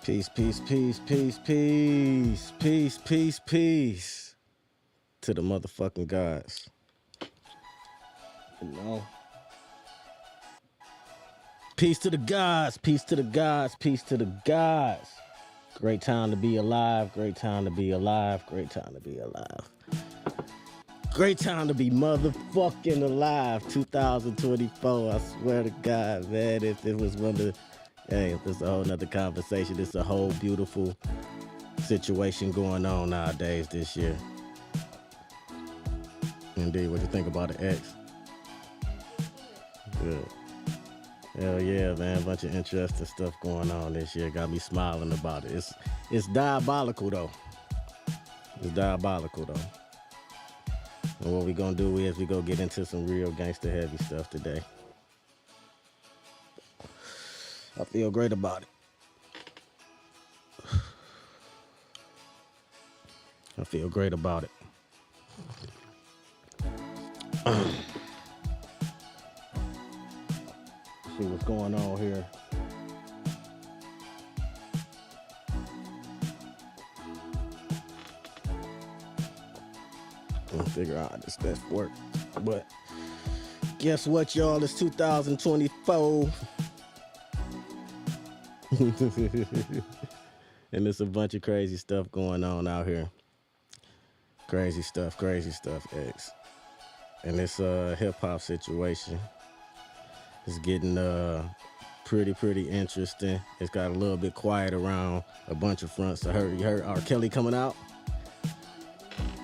Peace, peace, peace, peace, peace, peace, peace, peace to the motherfucking gods. You know? Peace to the gods, peace to the gods, peace to the gods. Great time to be alive, great time to be alive, great time to be alive. Great time to be motherfucking alive. 2024, I swear to God, man, if it was one of the, hey, this is a whole nother conversation. It's a whole beautiful situation going on nowadays this year. Indeed, what you think about the X? Good. Hell yeah, man, a bunch of interesting stuff going on this year. Got me smiling about it. It's diabolical though. It's diabolical though. And what we gonna do is we gonna get into some real gangster heavy stuff today. I feel great about it. I feel great about it. See what's going on here. I'll figure out how this stuff works. But guess what, y'all? It's 2024. And there's a bunch of crazy stuff going on out here. Crazy stuff, X. And this hip-hop situation is getting pretty interesting. It's got a little bit quiet around a bunch of fronts. You heard R. Kelly coming out?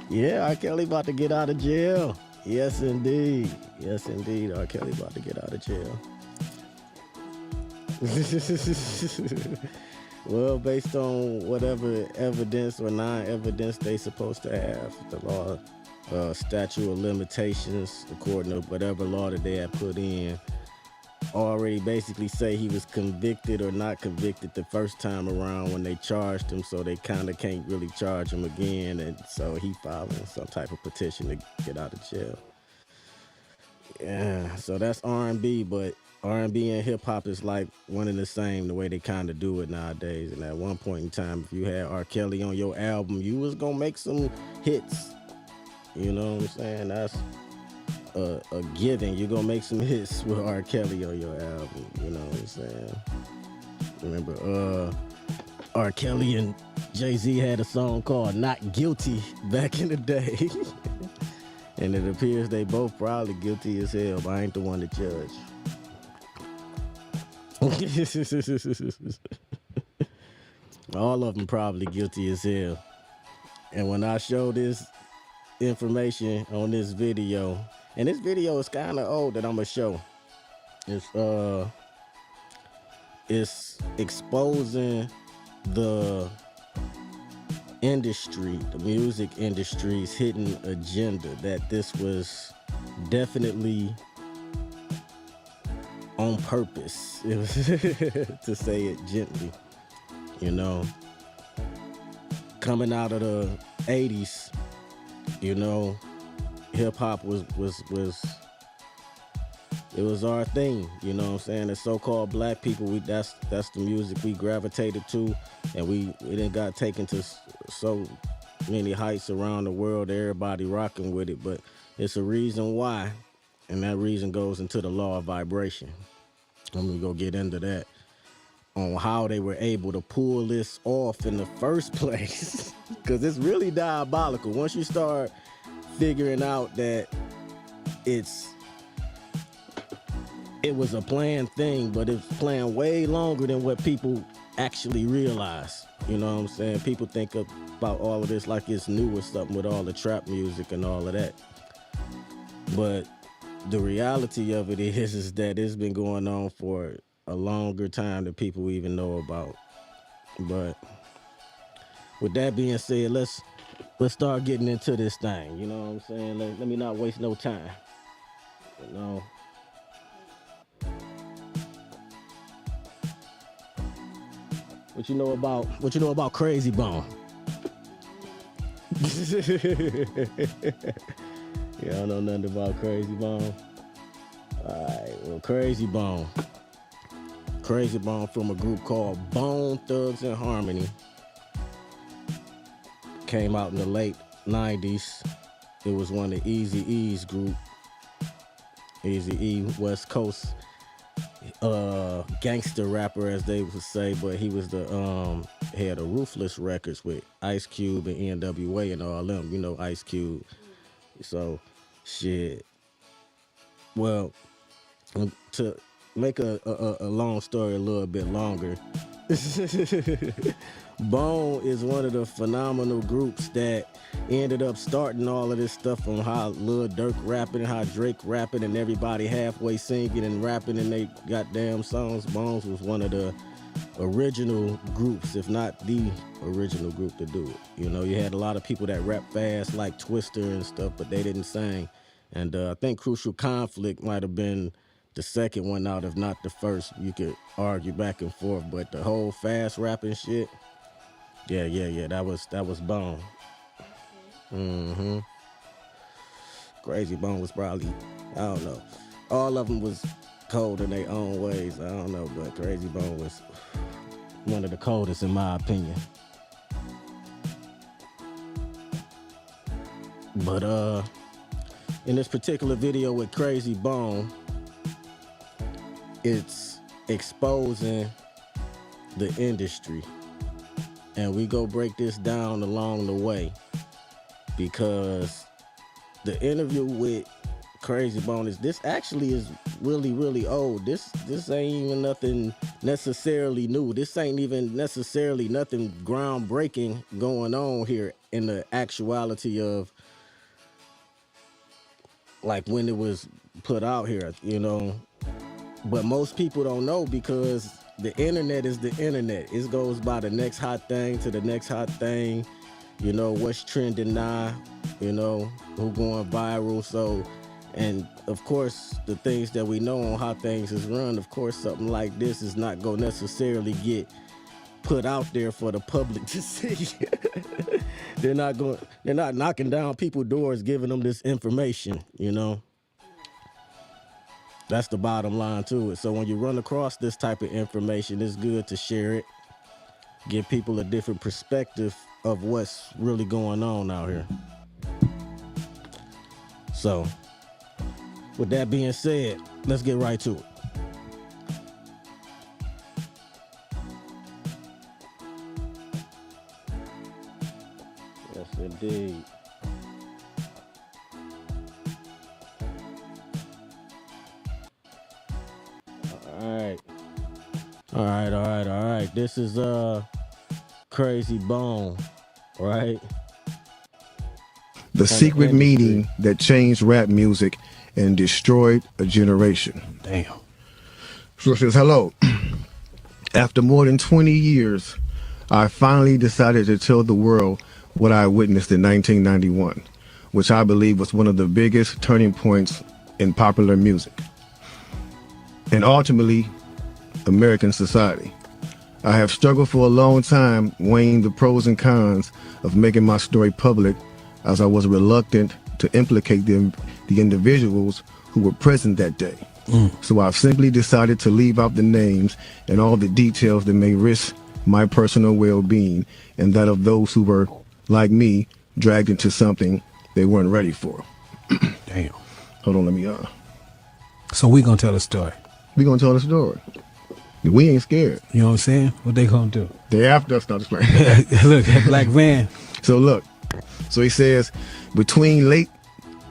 Yeah, R. Kelly about to get out of jail. Yes, indeed. Yes, indeed. R. Kelly about to get out of jail. Well, based on whatever evidence or non-evidence they supposed to have, the law, statute of limitations, according to whatever law that they had put in, already basically say he was convicted or not convicted the first time around when they charged him, so they kind of can't really charge him again, and so he filing some type of petition to get out of jail. Yeah, so that's R&B, but R&B and hip-hop is like one and the same, the way they kind of do it nowadays. And at one point in time, if you had R. Kelly on your album, you was gonna make some hits. You know what I'm saying? That's a given. You're gonna make some hits with R. Kelly on your album. You know what I'm saying? Remember, R. Kelly and Jay-Z had a song called Not Guilty back in the day. And it appears they both probably guilty as hell, but I ain't the one to judge. All of them probably guilty as hell. And when I show this information on this video, and this video is kind of old that I'm gonna show, it's exposing the industry, the music industry's hidden agenda, that this was definitely on purpose, to say it gently. You know, coming out of the 80s, you know, hip-hop was it was our thing, you know what I'm saying? As so-called black people, that's the music we gravitated to, and we didn't got taken to so many heights around the world, everybody rocking with it, but it's a reason why, and that reason goes into the law of vibration. I'm gonna go get into that, on how they were able to pull this off in the first place, because it's really diabolical. Once you start figuring out that it was a planned thing, but it's planned way longer than what people actually realize. You know what I'm saying? People think about all of this like it's new or something with all the trap music and all of that. But the reality of it is that it's been going on for a longer time than people even know about. But with that being said, let's start getting into this thing. You know what I'm saying? Let me not waste no time. You know. What you know about Krazie Bone? Y'all know nothing about Krazie Bone? Alright, well, Krazie Bone. Krazie Bone from a group called Bone Thugs and Harmony. Came out in the late 90s. It was one of Eazy-E's group. Eazy-E, West Coast gangster rapper, as they would say, but he was the head of Ruthless Records with Ice Cube and NWA and all them. You know Ice Cube. So, shit. Well, to make a long story a little bit longer, Bone is one of the phenomenal groups that ended up starting all of this stuff on how Lil Durk rapping, how Drake rapping, and everybody halfway singing and rapping in they goddamn songs. Bones was one of the original groups, if not the original group to do it. You know, you had a lot of people that rap fast like Twister and stuff, but they didn't sing. And I think Crucial Conflict might have been the second one out, if not the first. You could argue back and forth, but the whole fast rapping shit, yeah, that was Bone. Krazie Bone was probably, I don't know. All of them was cold in their own ways. I don't know, but Krazie Bone was one of the coldest in my opinion. But in this particular video with Krazie Bone, it's exposing the industry. And we go break this down along the way, because the interview with Krazie Bone this actually is really, really old. This ain't even nothing necessarily new. This ain't even necessarily nothing groundbreaking going on here in the actuality of like when it was put out here, you know. But most people don't know, because the internet is the internet. It goes by the next hot thing to the next hot thing. You know, what's trending now, you know, who going viral. So, and of course, the things that we know on how things is run, of course, something like this is not going to necessarily get put out there for the public to see. They're not knocking down people's doors giving them this information, you know. That's the bottom line to it. So when you run across this type of information, it's good to share it, give people a different perspective of what's really going on out here. So, with that being said, let's get right to it. Yes, indeed. All right. This is Krazie Bone, right? The secret meeting that changed rap music and destroyed a generation. Damn. So it says, hello. After more than 20 years, I finally decided to tell the world what I witnessed in 1991, which I believe was one of the biggest turning points in popular music and ultimately American society. I have struggled for a long time weighing the pros and cons of making my story public, as I was reluctant to implicate the individuals who were present that day. So I've simply decided to leave out the names and all the details that may risk my personal well-being and that of those who were, like me, dragged into something they weren't ready for. Damn. Hold on, let me So we gonna tell a story. We gonna tell the story. We ain't scared. You know what I'm saying? What they gonna do? They after us, not just playing. Look, that black van. So look, so he says, between the late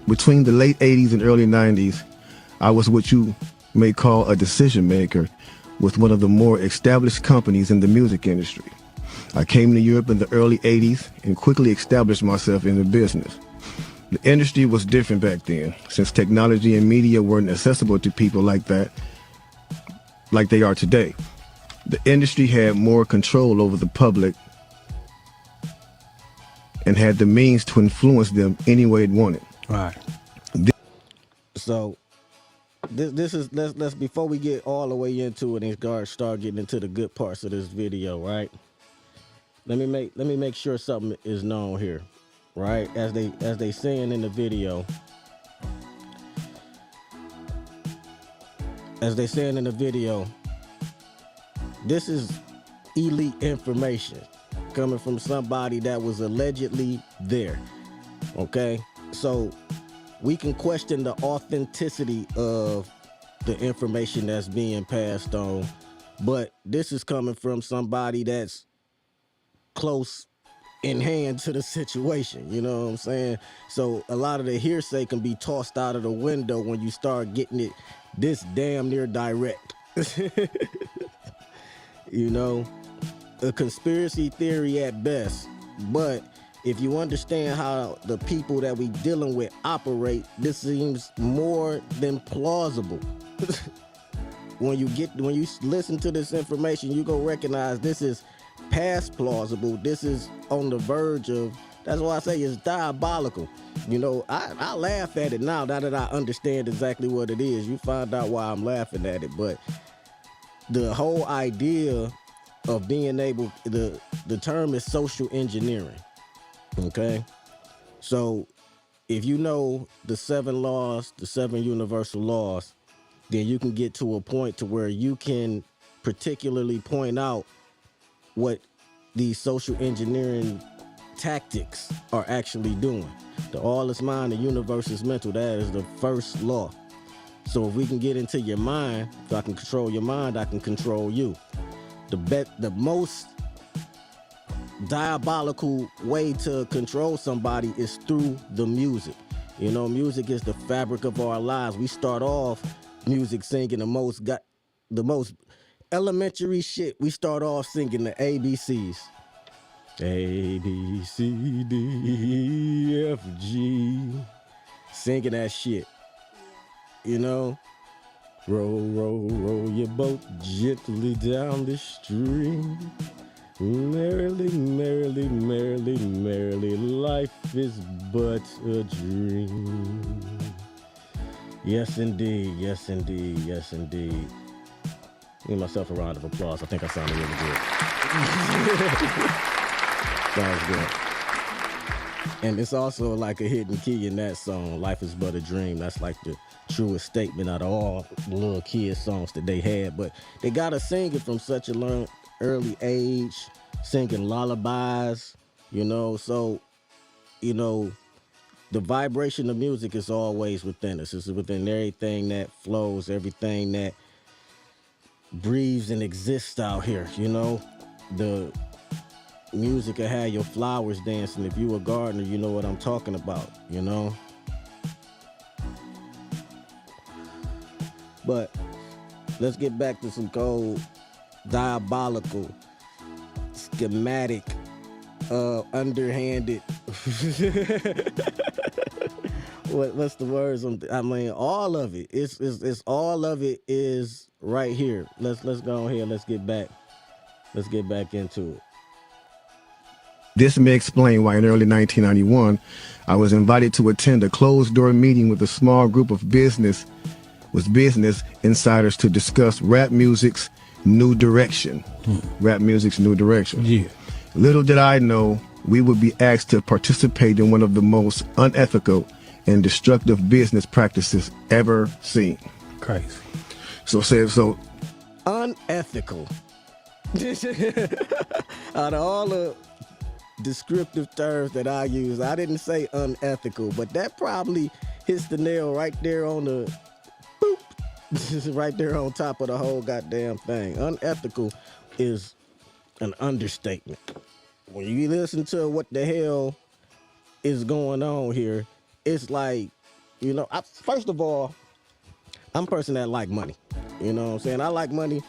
80s and early 90s, I was what you may call a decision maker with one of the more established companies in the music industry. I came to Europe in the early 80s and quickly established myself in the business. The industry was different back then, since technology and media weren't accessible to people like that, like they are today. The industry had more control over the public and had the means to influence them any way it wanted. Right. So this is let's before we get all the way into it and start getting into the good parts of this video, right? Let me make sure something is known here, right? As they saying in the video. As they saying in the video, This is elite information coming from somebody that was allegedly there. Okay? So we can question the authenticity of the information that's being passed on, but this is coming from somebody that's close in hand to the situation, you know what I'm saying? So a lot of the hearsay can be tossed out of the window when you start getting it this damn near direct. You know, a conspiracy theory at best, but if you understand how the people that we dealing with operate, this seems more than plausible. When you listen to this information, you gonna recognize this is past plausible. This is on the verge of. That's why I say it's diabolical. You know, I laugh at it now that I understand exactly what it is. You find out why I'm laughing at it, but the whole idea of being able, the term is social engineering. Okay, so if you know the 7 laws, the 7 universal laws, then you can get to a point to where you can particularly point out what these social engineering tactics are actually doing. The all is mind, the universe is mental. That is the first law. So if we can get into your mind, if I can control your mind, I can control you. The most diabolical way to control somebody is through the music. You know, music is the fabric of our lives. We start off music singing the most elementary shit. We start off singing the ABCs. A, B, C, D, E, F, G. Singing that shit. You know? Roll, roll, roll your boat gently down the stream. Merrily, merrily, merrily, merrily, life is but a dream. Yes, indeed. Yes, indeed. Yes, indeed. Give myself a round of applause. I think I sounded really good. Sounds good. And it's also like a hidden key in that song, Life is But a Dream. That's like the truest statement out of all the little kid songs that they had. But they got to sing it from such a early age, singing lullabies, you know. So, you know, the vibration of music is always within us. It's within everything that flows, everything that breathes and exists out here, you know. The music will have your flowers dancing. If you a gardener, you know what I'm talking about, you know. But let's get back to some cold, diabolical, schematic, underhanded. What's the words? I mean, all of it. It's all of it is right here. Let's go on here. Let's get back into it. This may explain why in early 1991, I was invited to attend a closed-door meeting with a small group of business insiders to discuss rap music's new direction. Rap music's new direction. Yeah. Little did I know we would be asked to participate in one of the most unethical and destructive business practices ever seen. Crazy. So unethical. Out of all the descriptive terms that I use, I didn't say unethical, but that probably hits the nail right there on the boop, right there on top of the whole goddamn thing. Unethical is an understatement. When you listen to what the hell is going on here, it's like, you know, first of all, I'm a person that like money. You know what I'm saying? I like money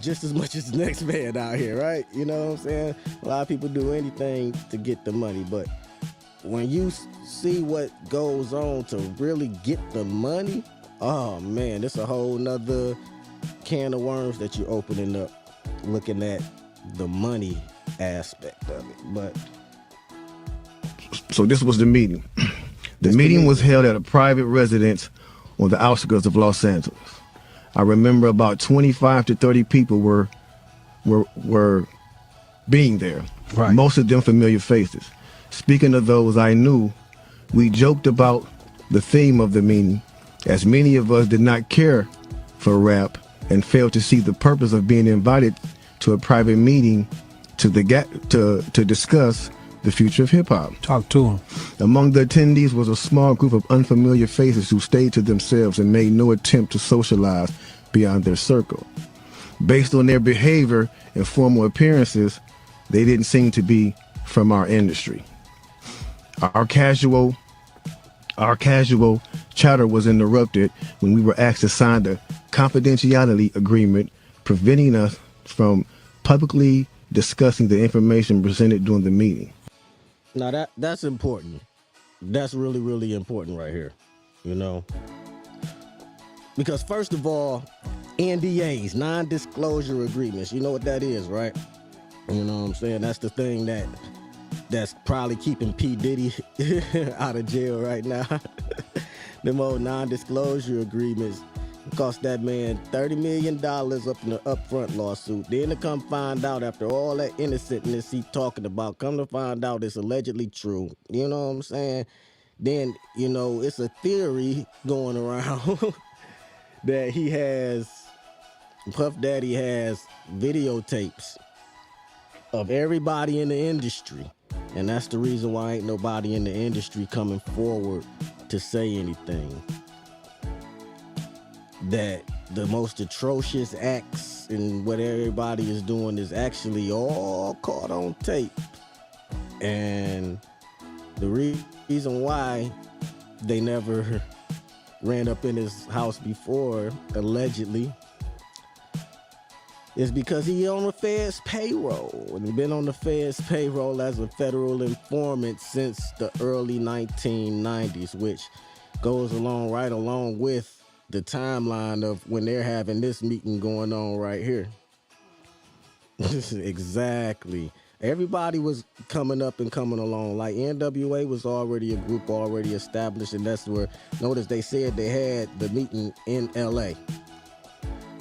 just as much as the next man out here, right? You know what I'm saying? A lot of people do anything to get the money, but when you see what goes on to really get the money, oh man, it's a whole nother can of worms that you're opening up looking at the money aspect of it. But so this was the meeting. The meeting was held at a private residence on the outskirts of Los Angeles. I remember about 25 to 30 people were being there. Right. Most of them familiar faces. Speaking of those I knew, we joked about the theme of the meeting, as many of us did not care for rap and failed to see the purpose of being invited to a private meeting to discuss the future of hip hop. Talk to him. Among the attendees was a small group of unfamiliar faces who stayed to themselves and made no attempt to socialize beyond their circle. Based on their behavior and formal appearances, they didn't seem to be from our industry. Our casual chatter was interrupted when we were asked to sign a confidentiality agreement preventing us from publicly discussing the information presented during the meeting. Now that's important. That's really, really important right here, you know. Because first of all, NDAs, non-disclosure agreements, you know what that is, right? You know what I'm saying? That's the thing that's probably keeping P. Diddy out of jail right now. Them old non-disclosure agreements cost that man $30 million up in the upfront lawsuit. Then to come find out after all that innocentness he talking about, come to find out it's allegedly true. You know what I'm saying? Then, you know, it's a theory going around that Puff Daddy has videotapes of everybody in the industry. And that's the reason why ain't nobody in the industry coming forward to say anything. That the most atrocious acts and what everybody is doing is actually all caught on tape. And the reason why they never ran up in his house before, allegedly, is because he on the Fed's payroll. And he's been on the Fed's payroll as a federal informant since the early 1990s, which goes right along with the timeline of when they're having this meeting going on right here. Exactly. Everybody was coming up and coming along. Like NWA was already a group already established, and that's where, notice they said they had the meeting in LA,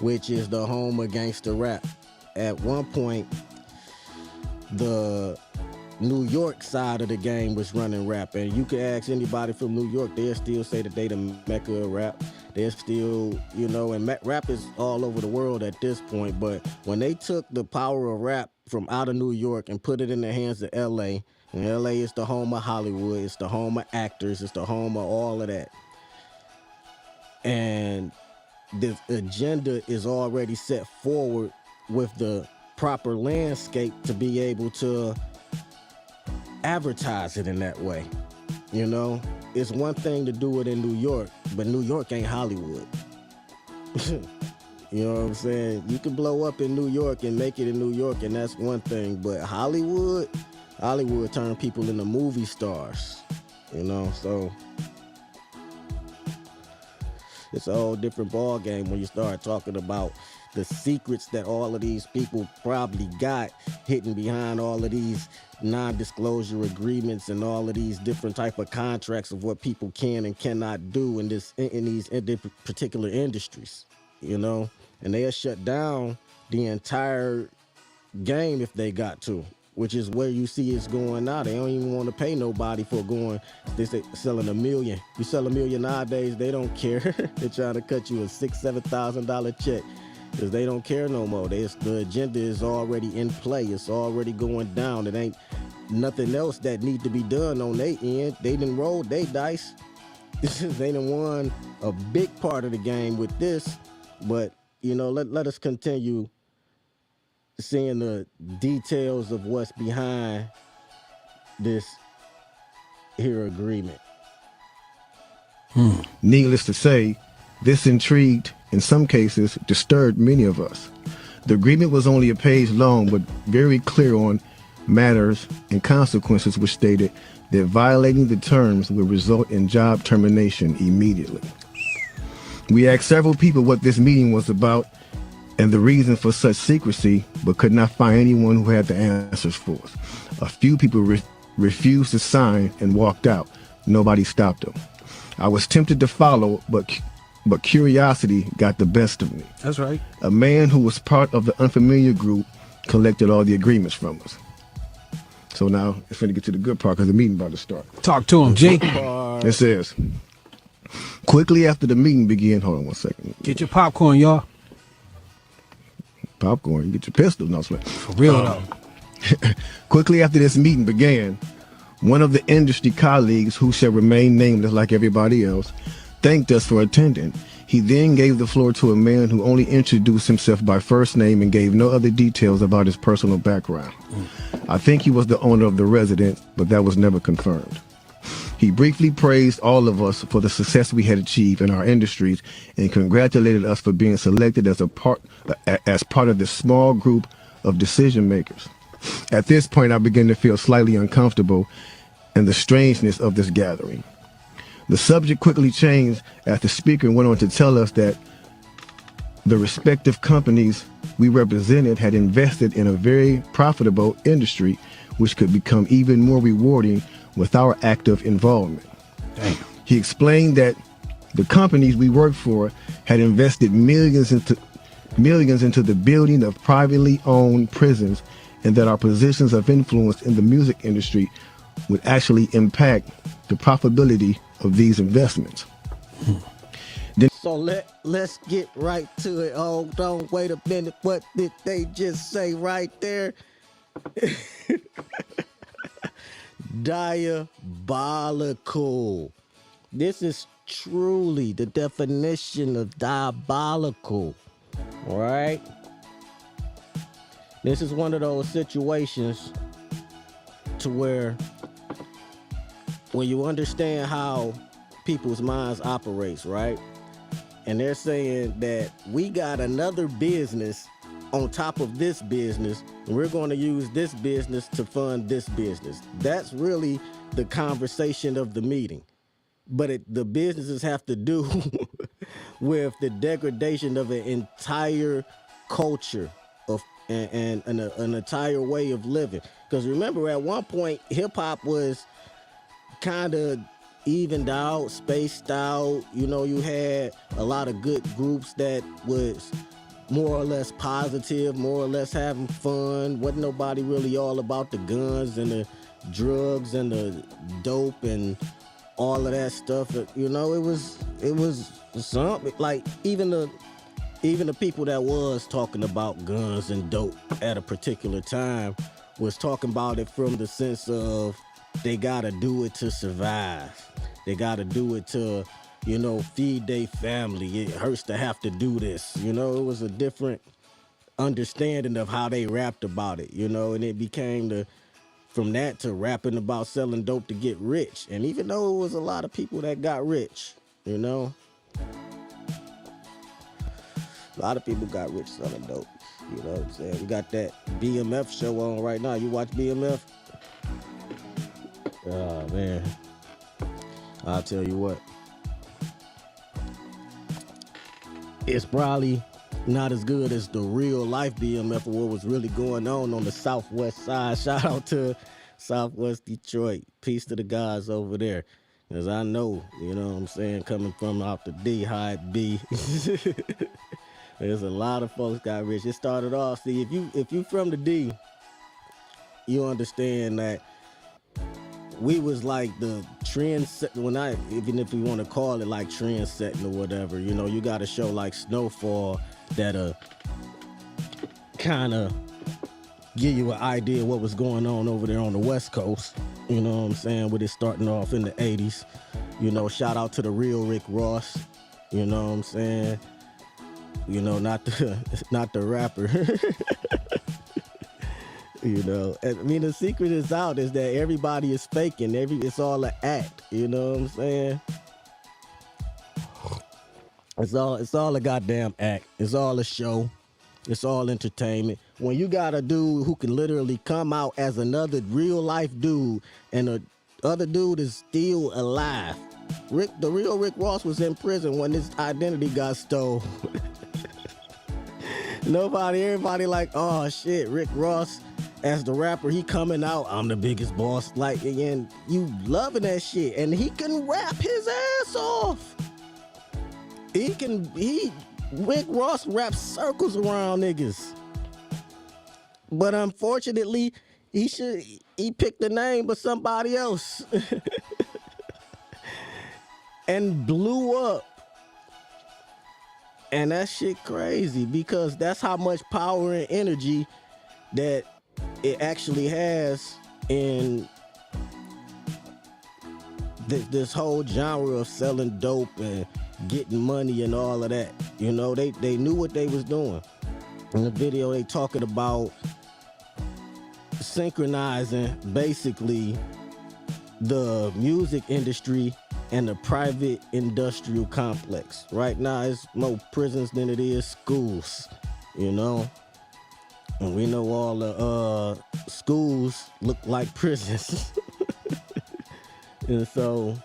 which is the home of gangster rap. At one point, the New York side of the game was running rap, and you can ask anybody from New York, they'll still say that they the mecca of rap. They're still, you know, and rap is all over the world at this point, but when they took the power of rap from out of New York and put it in the hands of LA, and LA is the home of Hollywood, it's the home of actors, it's the home of all of that. And the agenda is already set forward with the proper landscape to be able to advertise it in that way. You know, it's one thing to do it in New York, but New York ain't Hollywood. You know what I'm saying? You can blow up in New York and make it in New York, and that's one thing. But Hollywood turn people into movie stars. You know, so it's a whole different ball game when you start talking about the secrets that all of these people probably got hidden behind all of these non-disclosure agreements and all of these different type of contracts of what people can and cannot do in these particular industries, you know, and they'll shut down the entire game if they got to, which is where you see it's going now. They don't even want to pay nobody for going. They say selling $1 million. You sell $1 million nowadays, they don't care. They're trying to cut you a $6,000-$7,000 check because they don't care no more. The agenda is already in play. It's already going down. It ain't nothing else that need to be done on their end. They done rolled their dice. They done won a big part of the game with this. But, you know, let us continue seeing the details of what's behind this here agreement. Needless to say, this intrigued, in some cases, disturbed many of us. The agreement was only a page long, but very clear on matters and consequences, which stated that violating the terms would result in job termination immediately. We asked several people what this meeting was about and the reason for such secrecy, but could not find anyone who had the answers for us. A few people refused to sign and walked out. Nobody stopped them. I was tempted to follow, but curiosity got the best of me. That's right. A man who was part of the unfamiliar group collected all the agreements from us. So now it's going to get to the good part because the meeting about to start. Talk to him, G. It says, quickly after the meeting began, hold on one second. Get your popcorn, y'all. Popcorn, you get your pistol. No, sweat. For real though. Quickly after this meeting began, one of the industry colleagues, who shall remain nameless like everybody else, thanked us for attending. He then gave the floor to a man who only introduced himself by first name and gave no other details about his personal background. I think he was the owner of the residence, but that was never confirmed. He briefly praised all of us for the success we had achieved in our industries and congratulated us for being selected as part of this small group of decision makers. At this point, I began to feel slightly uncomfortable in the strangeness of this gathering. The subject quickly changed as the speaker went on to tell us that the respective companies we represented had invested in a very profitable industry, which could become even more rewarding with our active involvement. Damn. He explained that the companies we worked for had invested millions into the building of privately owned prisons, and that our positions of influence in the music industry would actually impact the profitability of these investments. So let's get right to it. Oh, don't wait a minute. What did they just say right there? Diabolical. This is truly the definition of diabolical, right? This is one of those situations to where when you understand how people's minds operates, right? And they're saying that we got another business on top of this business, and we're going to use this business to fund this business. That's really the conversation of the meeting. But the businesses have to do with the degradation of an entire culture of and an entire way of living. Because remember, at one point, hip hop was kind of evened out, spaced out. You know, you had a lot of good groups that was more or less positive, more or less having fun. Wasn't nobody really all about the guns and the drugs and the dope and all of that stuff. You know, it was something like even the people that was talking about guns and dope at a particular time was talking about it from the sense of they gotta do it to survive. They gotta do it to, you know, feed their family. It hurts to have to do this. You know, it was a different understanding of how they rapped about it, you know, and it became from that to rapping about selling dope to get rich. And even though it was a lot of people that got rich, you know, a lot of people got rich selling dope. You know what I'm saying? We got that BMF show on right now. You watch BMF? Oh, man. I'll tell you what. It's probably not as good as the real life BMF or what was really going on the Southwest side. Shout out to Southwest Detroit. Peace to the guys over there. Because I know, you know what I'm saying, coming from out the D, how it be. There's a lot of folks got rich. It started off, see, if you from the D, you understand that we was like the trend set, even if we want to call it like trend setting or whatever, you know, you got a show like Snowfall that kind of give you an idea of what was going on over there on the West Coast, you know what I'm saying, with it starting off in the 80s. You know, shout out to the real Rick Ross, you know what I'm saying, you know, not the rapper. You know, I mean, the secret is out is that everybody is faking. It's all an act. You know what I'm saying? It's all a goddamn act. It's all a show. It's all entertainment. When you got a dude who can literally come out as another real life dude, and the other dude is still alive. The real Rick Ross was in prison when his identity got stole. Everybody like, oh shit, Rick Ross as the rapper, he coming out, I'm the biggest boss. Like, and you loving that shit. And he can rap his ass off. Rick Ross raps circles around niggas. But unfortunately, he picked the name of somebody else. And blew up. And that shit crazy because that's how much power and energy that it actually has in this whole genre of selling dope and getting money and all of that. You know, they knew what they was doing. In the video, they talking about synchronizing basically the music industry and the private industrial complex. Right now, it's more prisons than it is schools, you know? And we know all the schools look like prisons. And so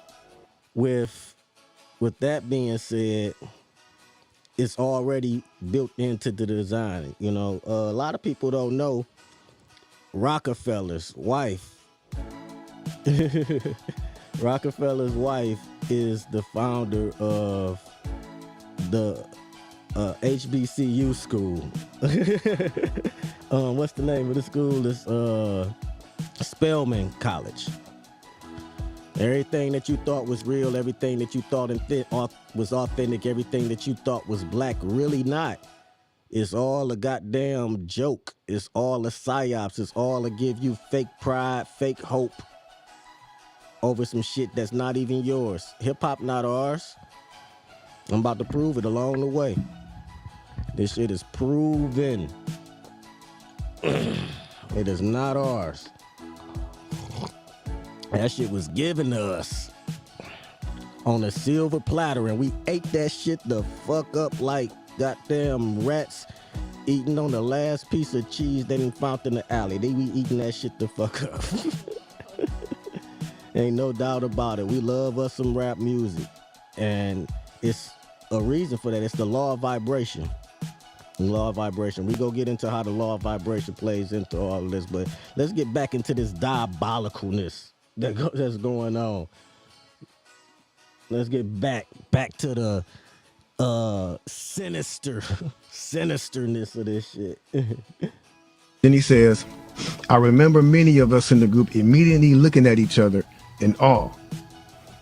with that being said, it's already built into the design. You know, a lot of people don't know Rockefeller's wife. Rockefeller's wife is the founder of the HBCU school. What's the name of the school? It's Spelman College. Everything that you thought was real, everything that you thought was authentic, everything that you thought was black, really not. It's all a goddamn joke. It's all a psyops. It's all to give you fake pride, fake hope over some shit that's not even yours. Hip-hop not ours. I'm about to prove it along the way. This shit is proven. It is not ours. That shit was given to us on a silver platter, and we ate that shit the fuck up like goddamn rats eating on the last piece of cheese they done found in the alley. They be eating that shit the fuck up. Ain't no doubt about it. We love us some rap music, and it's a reason for that. It's the law of vibration. The law of vibration. We go get into how the law of vibration plays into all of this, but let's get back into this diabolicalness that's going on. Let's get back to the sinisterness of this shit. Then he says, I remember many of us in the group immediately looking at each other in awe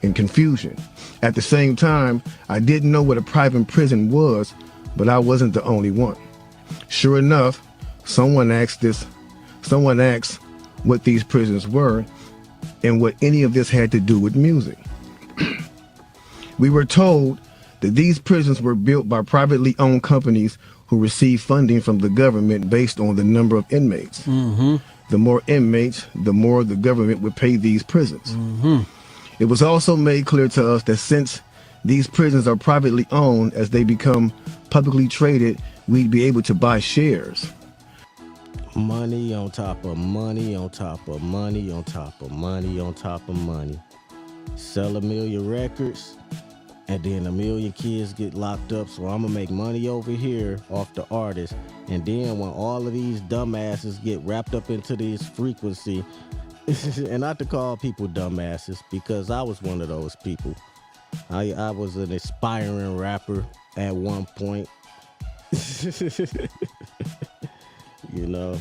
and confusion. At the same time, I didn't know what a private prison was, but I wasn't the only one. Sure enough, someone asked what these prisons were and what any of this had to do with music. We were told that these prisons were built by privately owned companies who received funding from the government based on the number of inmates. Mm-hmm. The more inmates, the more the government would pay these prisons. Mm-hmm. It was also made clear to us that since these prisons are privately owned, as they become publicly traded, we'd be able to buy shares. Money on top of money on top of money on top of money on top of money. Sell 1 million records, and then 1 million kids get locked up, so I'm gonna make money over here off the artist. And then when all of these dumbasses get wrapped up into this frequency, and not to call people dumbasses, because I was one of those people. I was an aspiring rapper at one point. You know,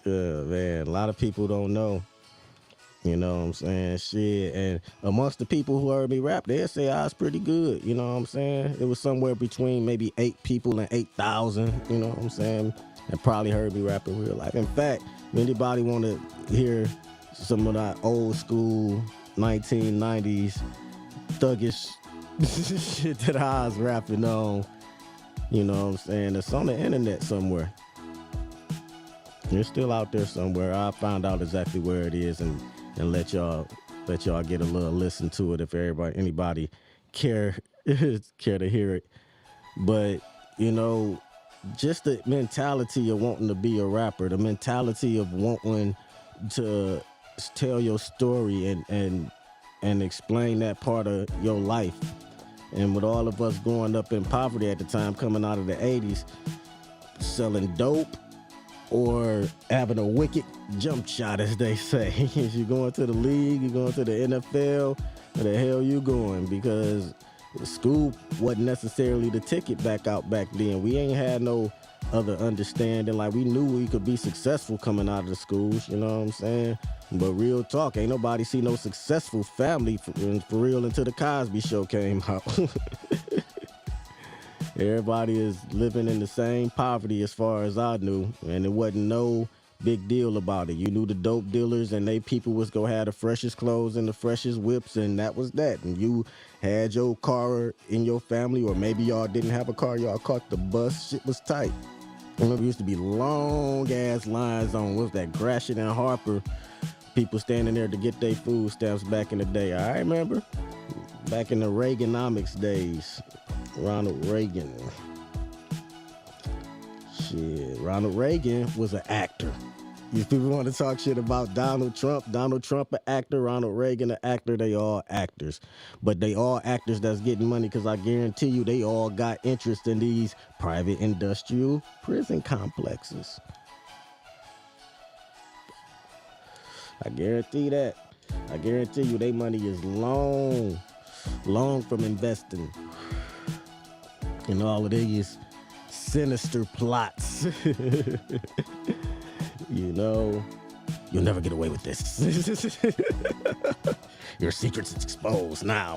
man, a lot of people don't know. You know what I'm saying? Shit. And amongst the people who heard me rap, they'll say I was pretty good. You know what I'm saying? It was somewhere between maybe 8 people and 8,000. You know what I'm saying? And probably heard me rap in real life. In fact, if anybody want to hear some of that old school 1990s thuggish shit that I was rapping on, you know what I'm saying? It's on the internet somewhere. It's still out there somewhere. I'll find out exactly where it is and let y'all get a little listen to it if anybody care to hear it. But, you know, just the mentality of wanting to be a rapper, the mentality of wanting to tell your story and explain that part of your life. And with all of us growing up in poverty at the time, coming out of the 80s, selling dope or having a wicked jump shot, as they say. If you're going to the league, you're going to the NFL, where the hell you going? Because school wasn't necessarily the ticket back then. We ain't had no other understanding. Like, we knew we could be successful coming out of the schools, you know what I'm saying? But real talk, ain't nobody see no successful family for real until the Cosby Show came out. Everybody is living in the same poverty as far as I knew, and it wasn't no big deal about it. You knew the dope dealers and they people was gonna have the freshest clothes and the freshest whips, and that was that. And you had your car in your family, or maybe y'all didn't have a car, y'all caught the bus. Shit was tight. I remember, used to be long ass lines on, what's that, Gratiot and Harper. People standing there to get their food stamps back in the day. I remember back in the Reaganomics days. Ronald Reagan. Shit, Ronald Reagan was an actor. If people want to talk shit about Donald Trump an actor, Ronald Reagan an actor, they all actors. But they all actors that's getting money, because I guarantee you they all got interest in these private industrial prison complexes. I guarantee that. I guarantee you they money is long from investing in all of these sinister plots. You know, you'll never get away with this. Your secret's exposed now.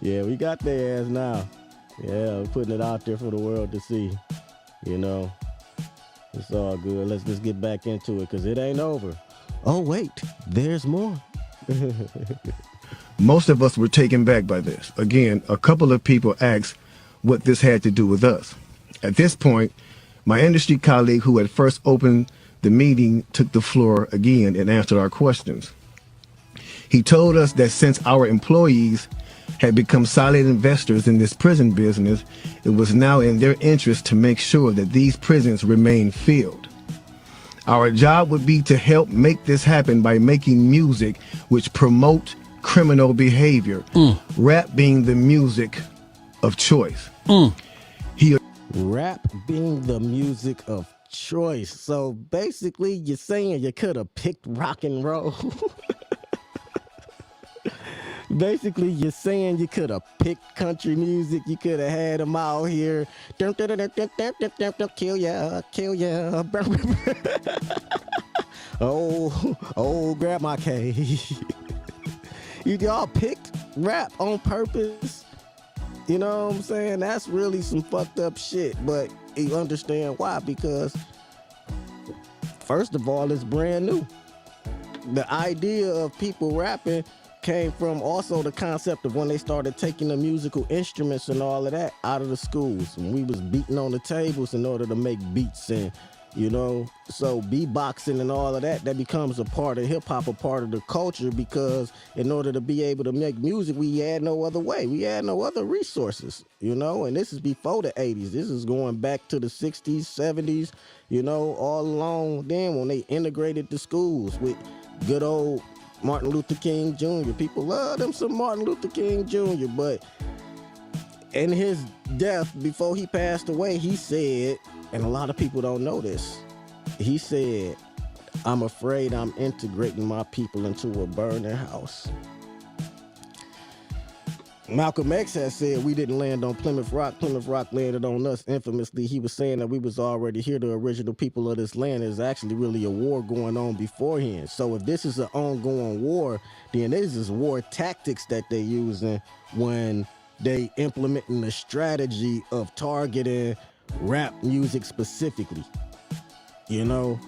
Yeah, we got their ass now. Yeah, we're putting it out there for the world to see. You know, it's all good. Let's just get back into it, because it ain't over. Oh, wait, there's more. Most of us were taken back by this. Again, a couple of people asked what this had to do with us. At this point, my industry colleague who had first opened the meeting took the floor again and answered our questions. He told us that since our employees had become solid investors in this prison business, it was now in their interest to make sure that these prisons remain filled. Our job would be to help make this happen by making music which promote criminal behavior, rap being the music of choice. Rap being the music of choice. So basically, you're saying you could have picked rock and roll. Basically, you're saying you could have picked country music. You could have had them out here. Kill ya, kill ya. Oh, Grandma K. Y'all picked rap on purpose. You know what I'm saying? That's really some fucked up shit. But you understand why? Because first of all, it's brand new. The idea of people rapping came from also the concept of when they started taking the musical instruments and all of that out of the schools. And we was beating on the tables in order to make beats, and you know, so beatboxing and all of that becomes a part of hip-hop, a part of the culture, because in order to be able to make music, we had no other way. We had no other resources, you know, and this is before the 80s. This is going back to the 60s, 70s, you know, all along then when they integrated the schools with good old Martin Luther King Jr. People love them some Martin Luther King Jr., but in his death, before he passed away, he said, and a lot of people don't know this, he said, "I'm afraid I'm integrating my people into a burning house." Malcolm X has said we didn't land on Plymouth Rock. Plymouth Rock landed on us. Infamously, he was saying that we was already here, the original people of this land. There's actually really a war going on beforehand. So if this is an ongoing war, then this is war tactics that they're using when they implementing the strategy of targeting rap music specifically, you know?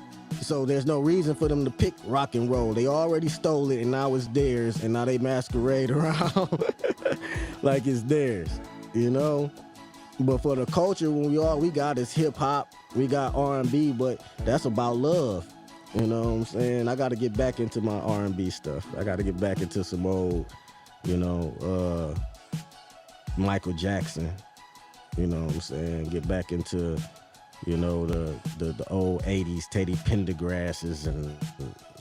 So there's no reason for them to pick rock and roll. They already stole it and now it's theirs, and now they masquerade around like it's theirs, you know? But for the culture, when we got is hip hop, we got R&B, but that's about love. You know what I'm saying? I got to get back into my R&B stuff. I got to get back into some old, you know, Michael Jackson. You know what I'm saying? Get back into, you know, the old 80s Teddy Pendergrasses and,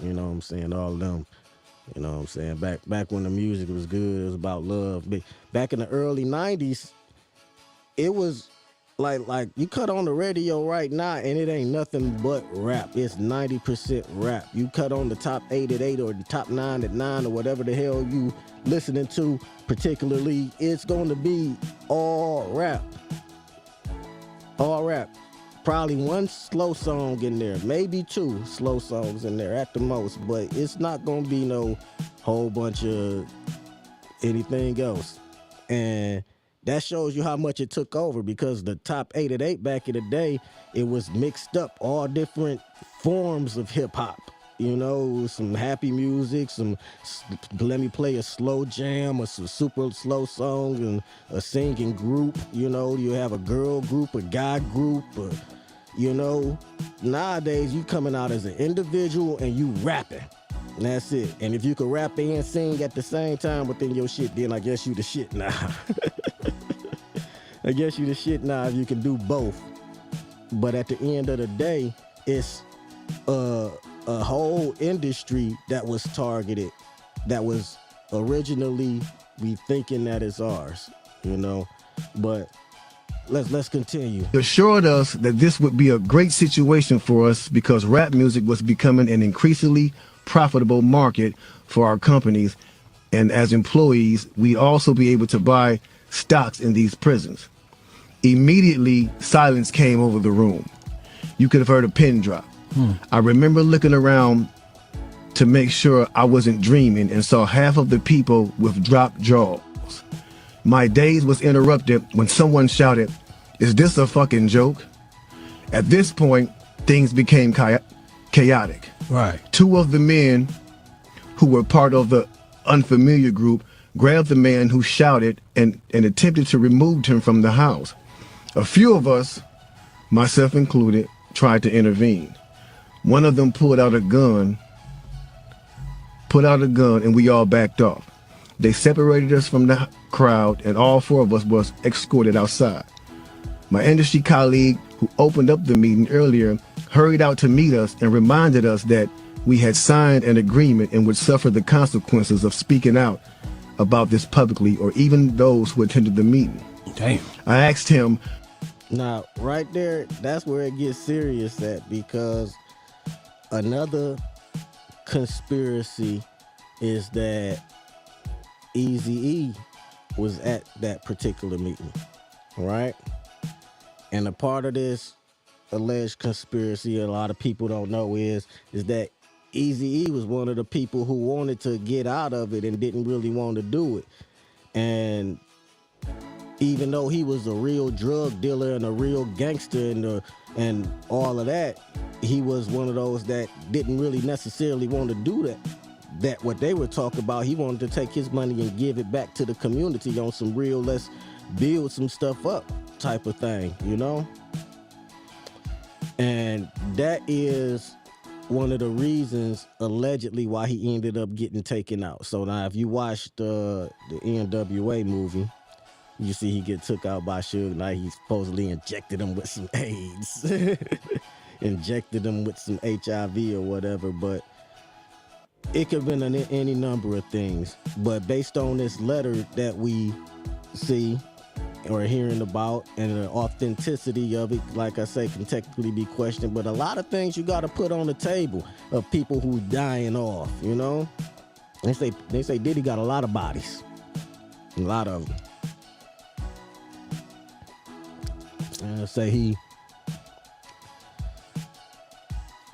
you know what I'm saying, all of them. You know what I'm saying? Back when the music was good, it was about love. But back in the early 90s, it was like you cut on the radio right now and it ain't nothing but rap. It's 90% rap. You cut on the top 8 at 8 or the top 9 at 9 or whatever the hell you listening to particularly, it's going to be all rap. All rap. Probably one slow song in there, maybe 2 slow songs in there at the most, but it's not going to be no whole bunch of anything else. And that shows you how much it took over, because the top 8 at 8 back in the day, it was mixed up, all different forms of hip hop. You know, some happy music, let me play a slow jam or some super slow song, and a singing group. You know, you have a girl group, a guy group, you know. Nowadays, you coming out as an individual and you rapping. And that's it. And if you can rap and sing at the same time within your shit, then I guess you the shit now. I guess you the shit now if you can do both. But at the end of the day, it's a whole industry that was targeted, that was originally we thinking that it's ours, you know. But let's continue. He assured us that this would be a great situation for us because rap music was becoming an increasingly profitable market for our companies, and as employees, we'd also be able to buy stocks in these prisons. Immediately, silence came over the room. You could have heard a pin drop. I remember looking around to make sure I wasn't dreaming and saw half of the people with dropped jaws. My daze was interrupted when someone shouted, "Is this a fucking joke?" At this point, things became chaotic. Right. Two of the men who were part of the unfamiliar group grabbed the man who shouted and attempted to remove him from the house. A few of us, myself included, tried to intervene. One of them pulled out a gun, and we all backed off. They separated us from the crowd, and all four of us was escorted outside. My industry colleague, who opened up the meeting earlier, hurried out to meet us and reminded us that we had signed an agreement and would suffer the consequences of speaking out about this publicly, or even those who attended the meeting. Damn. I asked him. Now, right there, that's where it gets serious at, because another conspiracy is that Eazy-E was at that particular meeting, right? And a part of this alleged conspiracy, a lot of people don't know, is that Eazy-E was one of the people who wanted to get out of it and didn't really want to do it. And even though he was a real drug dealer and a real gangster and all of that, he was one of those that didn't really necessarily want to do that. That what they were talking about, he wanted to take his money and give it back to the community on some real, let's build some stuff up type of thing, you know? And that is one of the reasons, allegedly, why he ended up getting taken out. So now if you watch the NWA movie, you see he get took out by Suge Knight. He supposedly injected him with some AIDS, injected him with some HIV or whatever, but it could have been any number of things. But based on this letter that we see or hearing about, and the authenticity of it, like I say, can technically be questioned, but a lot of things you got to put on the table of people who dying off, you know? They say Diddy got a lot of bodies, a lot of them. And say he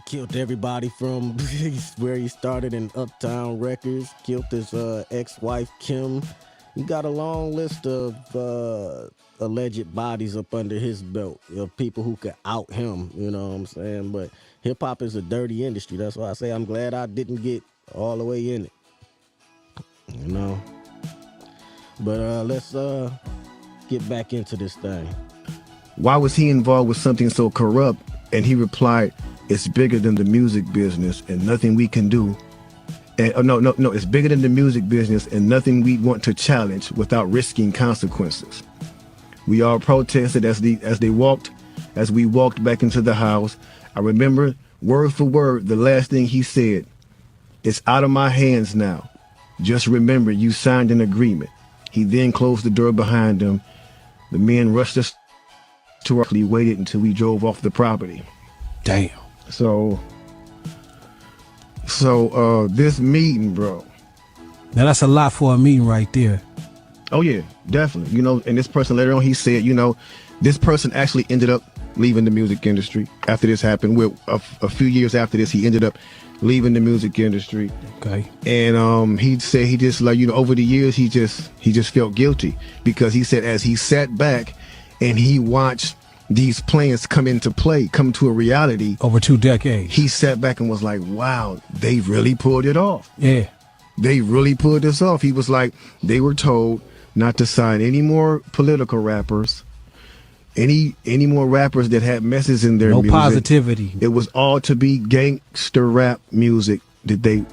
killed everybody from where he started in Uptown Records, killed his ex-wife Kim. He got a long list of alleged bodies up under his belt of people who could out him, you know what I'm saying? But hip-hop is a dirty industry. That's why I say I'm glad I didn't get all the way in it, you know? But let's get back into this thing. Why was he involved with something so corrupt? And he replied, "It's bigger than the music business and nothing we can do." And no, it's bigger than the music business and nothing we want to challenge without risking consequences. We all protested as we walked back into the house. I remember word for word the last thing he said. "It's out of my hands now. Just remember you signed an agreement." He then closed the door behind him. The men rushed us to our waited until we drove off the property. Damn. So this meeting, bro. Now that's a lot for a meeting right there. Oh yeah, definitely. You know, and this person later on, he said, you know, this person actually ended up leaving the music industry. After this happened, a few years after this, he ended up leaving the music industry. Okay. And he said he just like over the years he just felt guilty because he said as he sat back and he watched these plans come to a reality Over 2 decades. he sat back and was like, wow, they really pulled it off. Yeah. They really pulled this off. He was like, they were told not to sign any more political rappers, any more rappers that had messages in their No music. positivity. It was all to be gangster rap music that they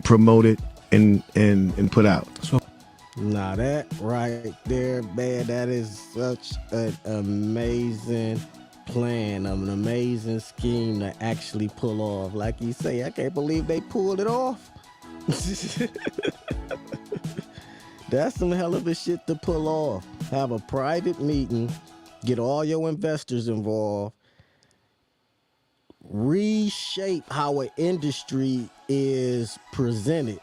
promoted and put out. So Nah, that right there, man, that is such an amazing plan, an amazing scheme to actually pull off. Like you say, I can't believe they pulled it off. That's some hell of a shit to pull off. Have a private meeting, get all your investors involved, reshape how an industry is presented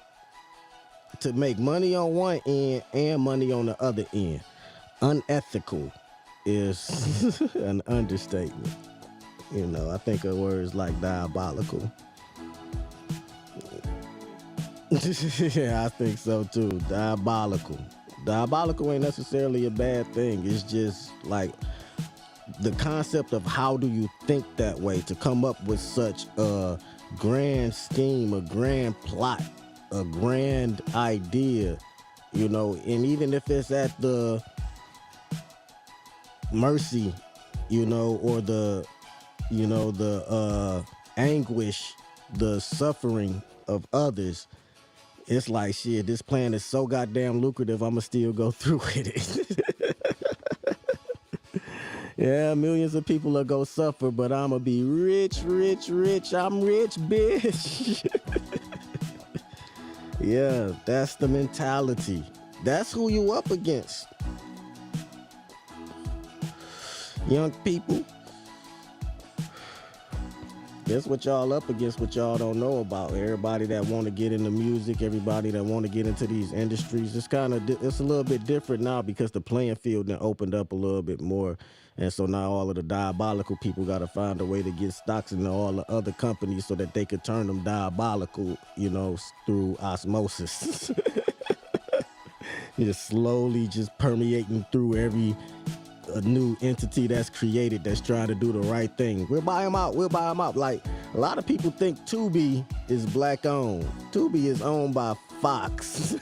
to make money on one end and money on the other end. Unethical is an understatement. You know, I think of words like diabolical. Yeah, I think so too. Diabolical. Diabolical ain't necessarily a bad thing. It's just like the concept of how do you think that way to come up with such a grand scheme, a grand plot, a grand idea, you know, and even if it's at the mercy, you know, or the, you know, the anguish, the suffering of others, it's like, shit, this plan is so goddamn lucrative, I'ma still go through with it. Yeah, millions of people are gonna suffer, but I'ma be rich, rich, rich. I'm rich, bitch. Yeah, that's the mentality. That's who you up against. Young people, that's what y'all up against, what y'all don't know about. Everybody that want to get into music, everybody that want to get into these industries, it's a little bit different now because the playing field then opened up a little bit more. And so now all of the diabolical people got to find a way to get stocks in all the other companies so that they could turn them diabolical, you know, through osmosis. Just slowly just permeating through every a new entity that's created that's trying to do the right thing. We'll buy them out. We'll buy them out. Like, a lot of people think Tubi is black owned. Tubi is owned by Fox.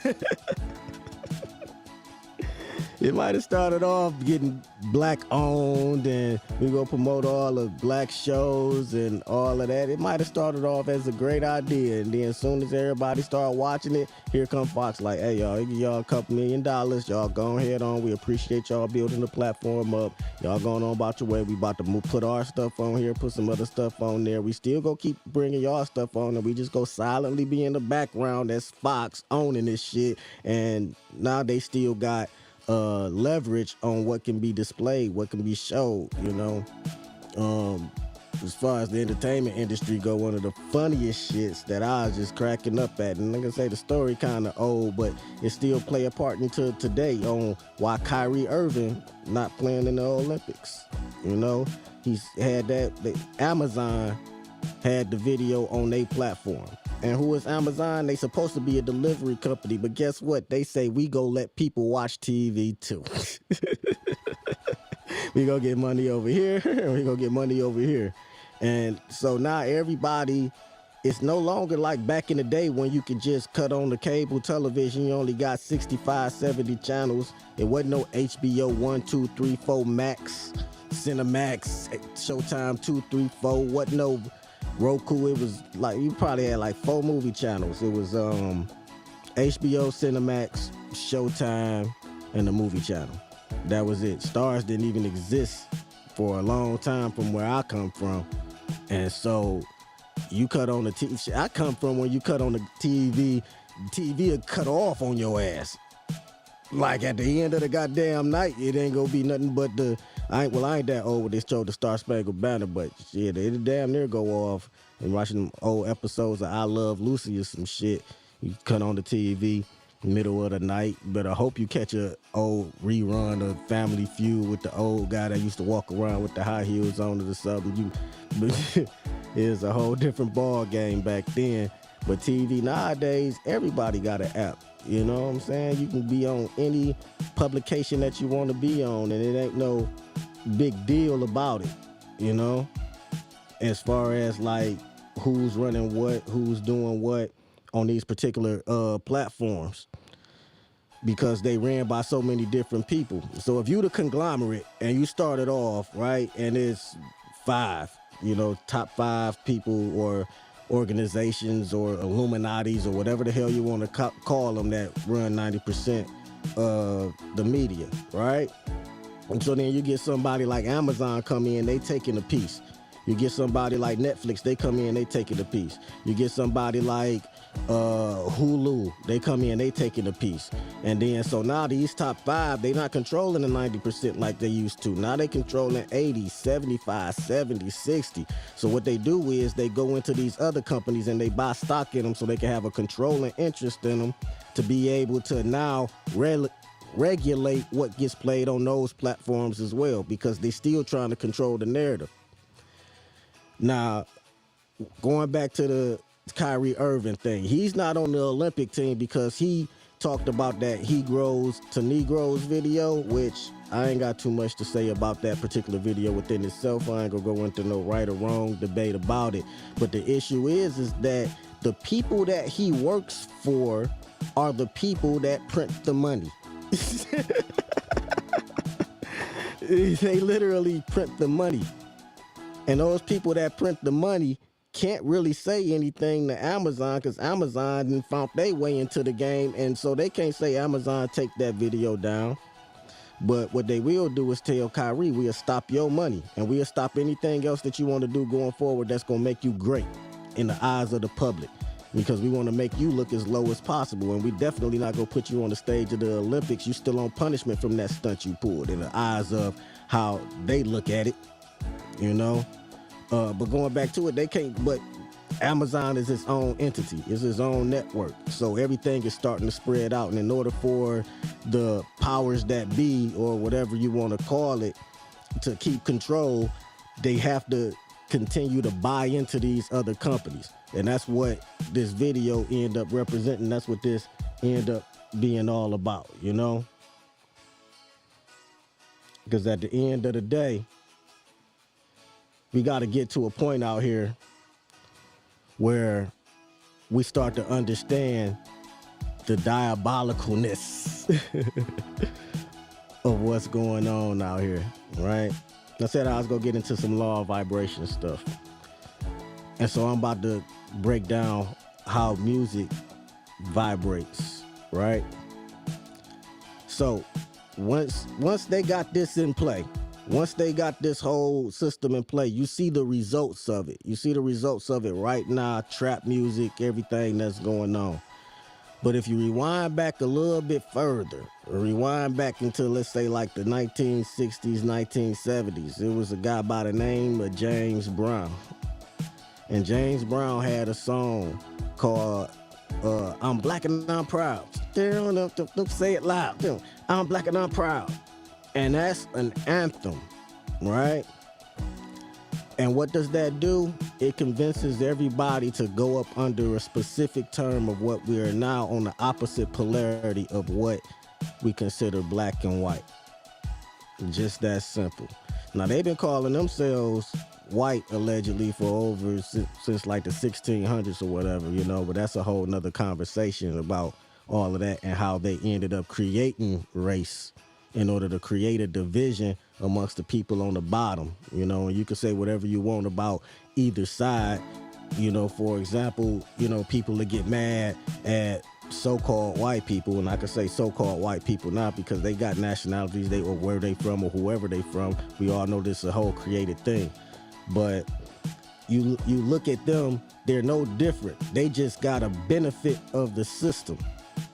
It might have started off getting black owned and we go promote all the black shows and all of that. It might have started off as a great idea, and then as soon as everybody start watching it, here come Fox like, hey y'all, give y'all a couple $1 million. Y'all go ahead on. We appreciate y'all building the platform up. Y'all going on about your way. We about to put our stuff on here, put some other stuff on there. We still go keep bringing y'all stuff on, and we just go silently be in the background. That's Fox owning this shit, and now they still got leverage on what can be displayed, what can be showed, you know. As far as the entertainment industry go, one of the funniest shits that I was just cracking up at, and like I say, the story kind of old, but it still play a part into today on why Kyrie Irving not playing in the Olympics. You know, he's had the Amazon had the video on their platform. And who is Amazon? They supposed to be a delivery company, but guess what? They say we go let people watch TV too. We gonna get money over here, and we gonna get money over here. And so now everybody, it's no longer like back in the day when you could just cut on the cable television. You only got 65, 70 channels. It wasn't no HBO 1, 2, 3, 4 Max, Cinemax, Showtime 2, 3, 4. Wasn't no Roku. It was like, you probably had like 4 movie channels. It was HBO, Cinemax, Showtime, and the movie channel. That was it. Stars didn't even exist for a long time from where I come from. And so you cut on the TV. I come from when you cut on the TV will cut off on your ass. Like at the end of the goddamn night, it ain't gonna be nothing but I ain't that old when they showed the Star Spangled Banner, but shit, it damn near go off. And watching them old episodes of I Love Lucy or some shit, you cut on the TV, middle of the night. But I hope you catch a old rerun of Family Feud with the old guy that used to walk around with the high heels on or something. It's a whole different ball game back then. But TV nowadays, everybody got an app. You know what I'm saying? You can be on any publication that you want to be on, and it ain't no big deal about it, you know? As far as like who's running what, who's doing what on these particular platforms, because they ran by so many different people. So if you the conglomerate and you started off, right, and it's five, top five people or organizations or Illuminatis or whatever the hell you want to call them that run 90% of the media, right? And so then you get somebody like Amazon come in, they taking a piece. You get somebody like Netflix, they come in, they taking a piece. You get somebody like Hulu, they come in, they taking a piece. And then so now these top five, they not controlling the 90% like they used to. Now they controlling 80, 75, 70, 60. So what they do is they go into these other companies and they buy stock in them so they can have a controlling interest in them to be able to now regulate what gets played on those platforms as well, because they still trying to control the narrative. Now, going back to the Kyrie Irving thing, he's not on the Olympic team because he talked about that he grows to Negroes video, which I ain't got too much to say about that particular video within itself. I ain't gonna go into no right or wrong debate about it. But the issue is that the people that he works for are the people that print the money. They literally print the money. And those people that print the money can't really say anything to Amazon because Amazon done found their way into the game. And so they can't say, Amazon, take that video down. But what they will do is tell Kyrie, we'll stop your money and we'll stop anything else that you want to do going forward that's going to make you great in the eyes of the public, because we want to make you look as low as possible. And we definitely not going to put you on the stage of the Olympics. You still on punishment from that stunt you pulled in the eyes of how they look at it. But going back to it, they can't, but Amazon is its own entity, it's its own network. So everything is starting to spread out. And in order for the powers that be, or whatever you want to call it, to keep control, they have to continue to buy into these other companies. And that's what this video end up representing. That's what this end up being all about, Because at the end of the day, we got to get to a point out here where we start to understand the diabolicalness of what's going on out here, right? I said I was going to get into some law of vibration stuff. And so I'm about to break down how music vibrates, right? So once they got this in play, once they got this whole system in play, you see the results of it. You see the results of it right now, trap music, everything that's going on. But if you rewind back a little bit further, or rewind back into, let's say, like the 1960s, 1970s, it was a guy by the name of James Brown. And James Brown had a song called I'm Black and I'm Proud. Don't say it loud. I'm Black and I'm Proud. And that's an anthem, right? And what does that do? It convinces everybody to go up under a specific term of what we are now on the opposite polarity of what we consider black and white. Just that simple. Now, they've been calling themselves white allegedly for over since like the 1600s or whatever, but that's a whole nother conversation about all of that and how they ended up creating race in order to create a division amongst the people on the bottom, and you can say whatever you want about either side. For example, people that get mad at so-called white people, and I can say so-called white people now because they got nationalities, or where they from or whoever they from. We all know this is a whole created thing. But you look at them, they're no different. They just got a benefit of the system.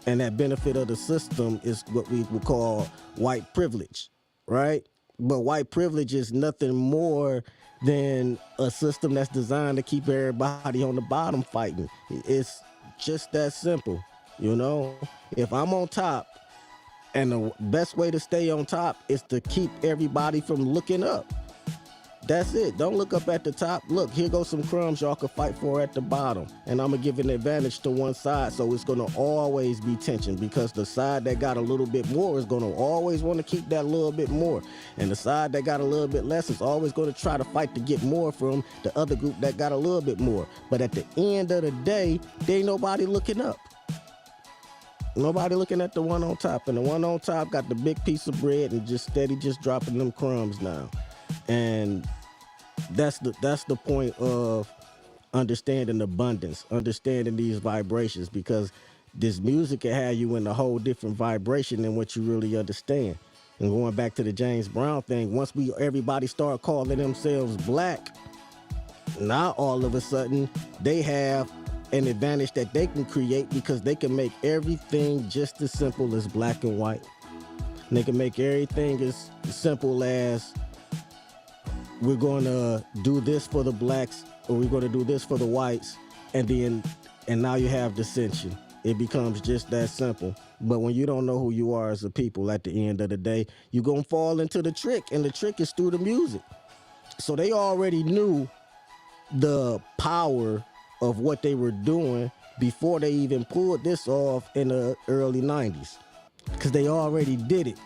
And that benefit of the system is what we would call white privilege, right? But white privilege is nothing more than a system that's designed to keep everybody on the bottom fighting. It's just that simple. You know, if I'm on top, and the best way to stay on top is to keep everybody from looking up. That's it. Don't look up at the top. Look, here goes some crumbs y'all could fight for at the bottom. And I'm going to give an advantage to one side. So it's going to always be tension, because the side that got a little bit more is going to always want to keep that little bit more. And the side that got a little bit less is always going to try to fight to get more from the other group that got a little bit more. But at the end of the day, there ain't nobody looking up. Nobody looking at the one on top. And the one on top got the big piece of bread and just steady just dropping them crumbs down. And that's the point of understanding abundance, understanding these vibrations, because this music can have you in a whole different vibration than what you really understand. And going back to the James Brown thing, once everybody start calling themselves black, now all of a sudden they have an advantage that they can create, because they can make everything just as simple as black and white. And they can make everything as simple as, we're going to do this for the blacks, or we're going to do this for the whites, and now you have dissension. It becomes just that simple. But when you don't know who you are as a people, at the end of the day, you're going to fall into the trick, and the trick is through the music. So they already knew the power of what they were doing before they even pulled this off in the early 90s, because they already did it.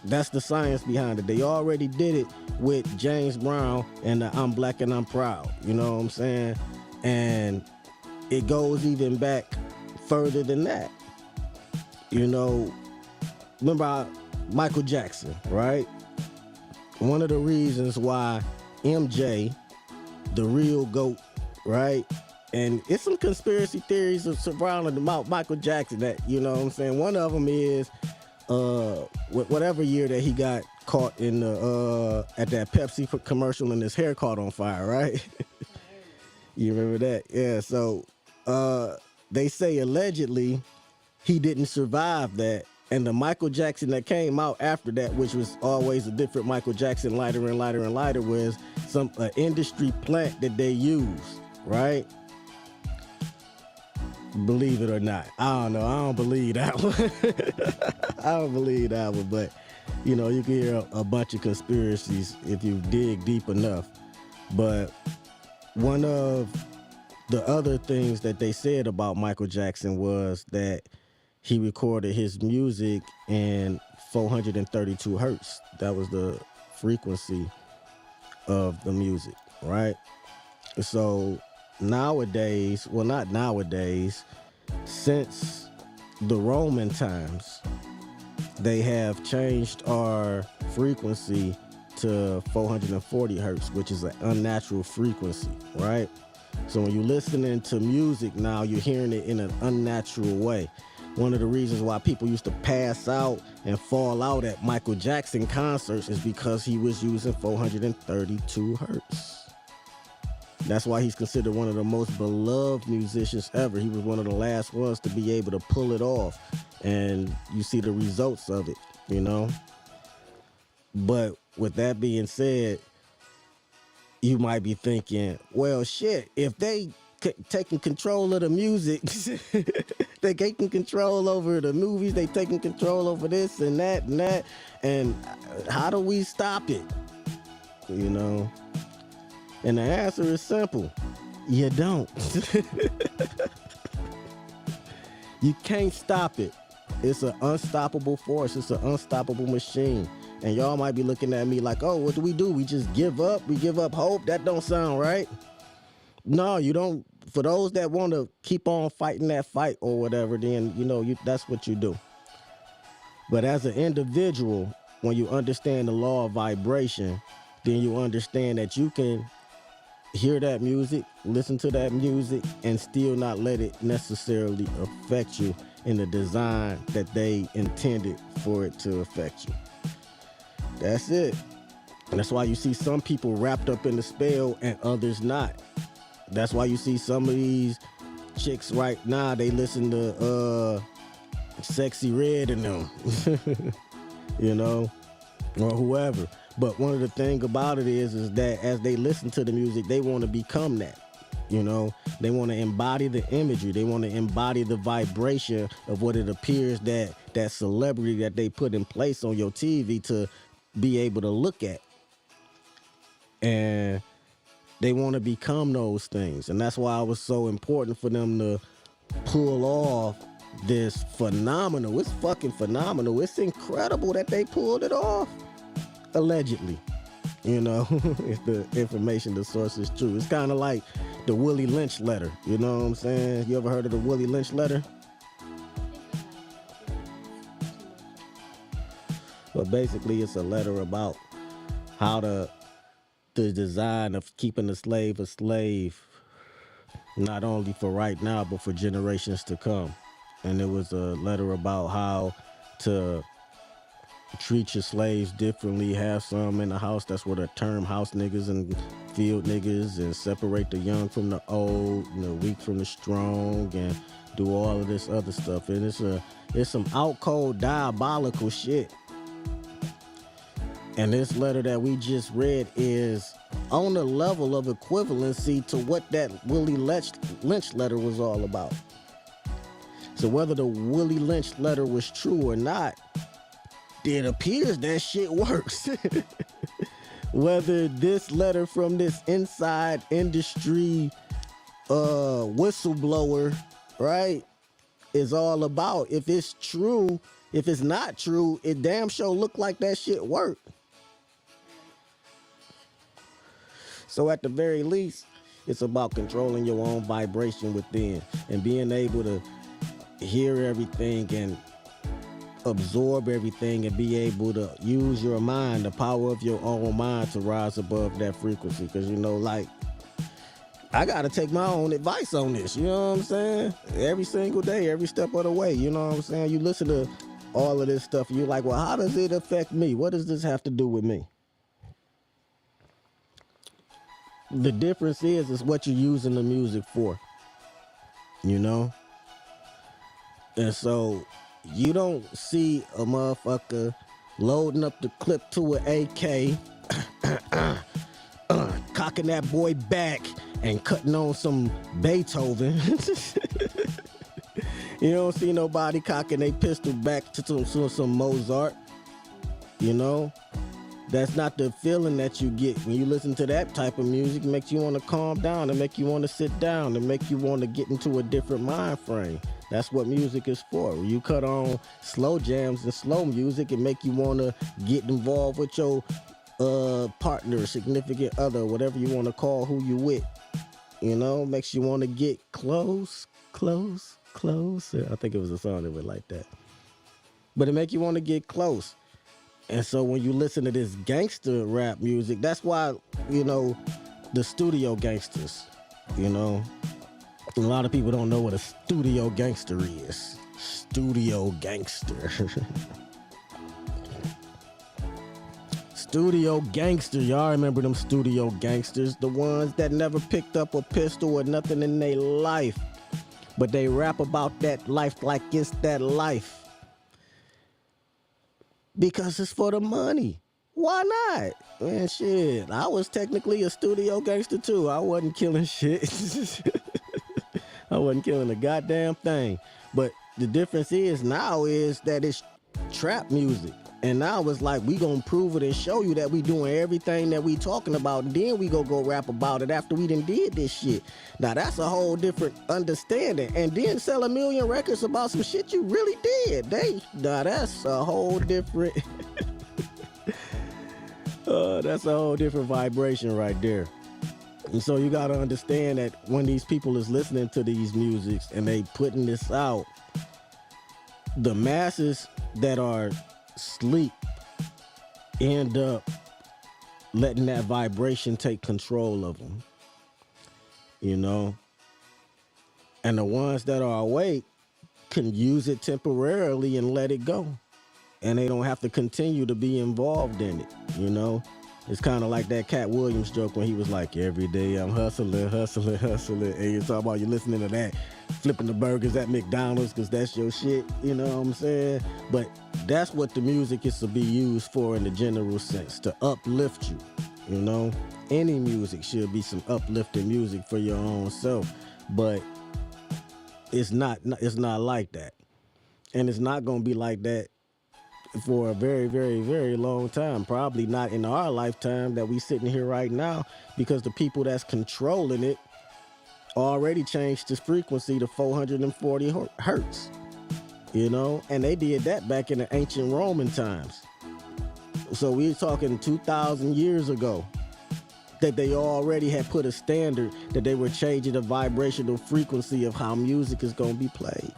That's the science behind it. They already did it with James Brown and the I'm Black and I'm Proud. You know what I'm saying? And it goes even back further than that. You know, remember Michael Jackson, right? One of the reasons why MJ, the real GOAT, right? And it's some conspiracy theories surrounding about Michael Jackson that, you know what I'm saying? One of them is whatever year that he got caught in the at that Pepsi commercial and his hair caught on fire, right? You remember that? Yeah. So they say allegedly he didn't survive that, and the Michael Jackson that came out after that, which was always a different Michael Jackson, lighter and lighter and lighter, was some industry plant that they use, right? Believe it or not, I don't know. I don't believe that one. I don't believe that one, but you know, you can hear a bunch of conspiracies if you dig deep enough. But one of the other things that they said about Michael Jackson was that he recorded his music in 432 hertz. That was the frequency of the music, right? So nowadays, well, not nowadays, since the Roman times, they have changed our frequency to 440 hertz, which is an unnatural frequency, right? So when you're listening to music now, you're hearing it in an unnatural way. One of the reasons why people used to pass out and fall out at Michael Jackson concerts is because he was using 432 hertz. That's why he's considered one of the most beloved musicians ever. He was one of the last ones to be able to pull it off. And you see the results of it, you know? But with that being said, you might be thinking, well, shit, if they taking control of the music, they taking control over the movies, they taking control over this and that, and how do we stop it? You know? And the answer is simple. You don't. You can't stop it. It's an unstoppable force. It's an unstoppable machine. And y'all might be looking at me like, oh, what do? We just give up? We give up hope? That don't sound right. No, you don't. For those that want to keep on fighting that fight or whatever, then, you know, that's what you do. But as an individual, when you understand the law of vibration, then you understand that you can hear that music, listen to that music, and still not let it necessarily affect you in the design that they intended for it to affect you. That's it. And that's why you see some people wrapped up in the spell and others not. That's why you see some of these chicks right now, they listen to Sexy Red and them, you know, or whoever. But one of the things about it is that as they listen to the music, they want to become that. You know, they want to embody the imagery. They want to embody the vibration of what it appears that celebrity that they put in place on your TV to be able to look at. And they want to become those things. And that's why it was so important for them to pull off this phenomenal. It's fucking phenomenal. It's incredible that they pulled it off. Allegedly. You know, if the information, the source is true. It's kind of like the Willie Lynch letter. You know what I'm saying? You ever heard of the Willie Lynch letter? Well, basically, it's a letter about how the design of keeping a slave, not only for right now, but for generations to come. And it was a letter about how to treat your slaves differently, have some in the house. That's where the term house niggas and field niggas, and separate the young from the old and the weak from the strong, and do all of this other stuff. And it's some out cold diabolical shit. And this letter that we just read is on the level of equivalency to what that Willie Lynch letter was all about. So whether the Willie Lynch letter was true or not, it appears that shit works. Whether this letter from this inside industry whistleblower, right, is all about. If it's true, if it's not true, it damn sure look like that shit worked. So at the very least, it's about controlling your own vibration within and being able to hear everything and absorb everything and be able to use your mind, the power of your own mind, to rise above that frequency. Because, you know, like, I got to take my own advice on this, you know what I'm saying? Every single day, every step of the way, you know what I'm saying? You listen to all of this stuff and you're like, well, how does it affect me? What does this have to do with me? The difference is what you're using the music for, you know? And so you don't see a motherfucker loading up the clip to an AK, cocking that boy back and cutting on some Beethoven. You don't see nobody cocking a pistol back to some Mozart, you know? That's not the feeling that you get when you listen to that type of music. It makes you want to calm down, and make you want to sit down, and make you want to get into a different mind frame. That's what music is for. When you cut on slow jams and slow music, it make you want to get involved with your partner, significant other, whatever you want to call who you with. You know, makes you want to get close. I think it was a song that went like that. But it make you want to get close. And so when you listen to this gangster rap music, that's why, you know, the studio gangsters, you know, a lot of people don't know what a studio gangster is. Studio gangster. Studio gangster, y'all remember them studio gangsters, the ones that never picked up a pistol or nothing in their life, but they rap about that life like it's that life. Because it's for the money. Why not? Man, shit, I was technically a studio gangster too. I wasn't killing shit. I wasn't killing a goddamn thing. But the difference is now is that it's trap music. And now it's like, we gonna prove it and show you that we doing everything that we talking about. And then we go rap about it after we done did this shit. Now that's a whole different understanding. And then sell 1 million records about some shit you really did. Now that's a whole different, that's a whole different vibration right there. And so you gotta understand that when these people is listening to these musics and they putting this out, the masses that are sleep end up letting that vibration take control of them, you know? And the ones that are awake can use it temporarily and let it go. And they don't have to continue to be involved in it, you know? It's kind of like that Cat Williams joke when he was like, every day I'm hustling. And you're talking about you listening to that, flipping the burgers at McDonald's because that's your shit, you know what I'm saying? But that's what the music is to be used for in the general sense, to uplift you, You know, any music should be some uplifting music for your own self, but it's not. It's not like that, and it's not gonna be like that for a very, very, very long time. Probably not in our lifetime that we sitting here right now, because the people that's controlling it already changed its frequency to 440 hertz. You know, and they did that back in the ancient Roman times. So we're talking 2,000 years ago that they already had put a standard that they were changing the vibrational frequency of how music is going to be played.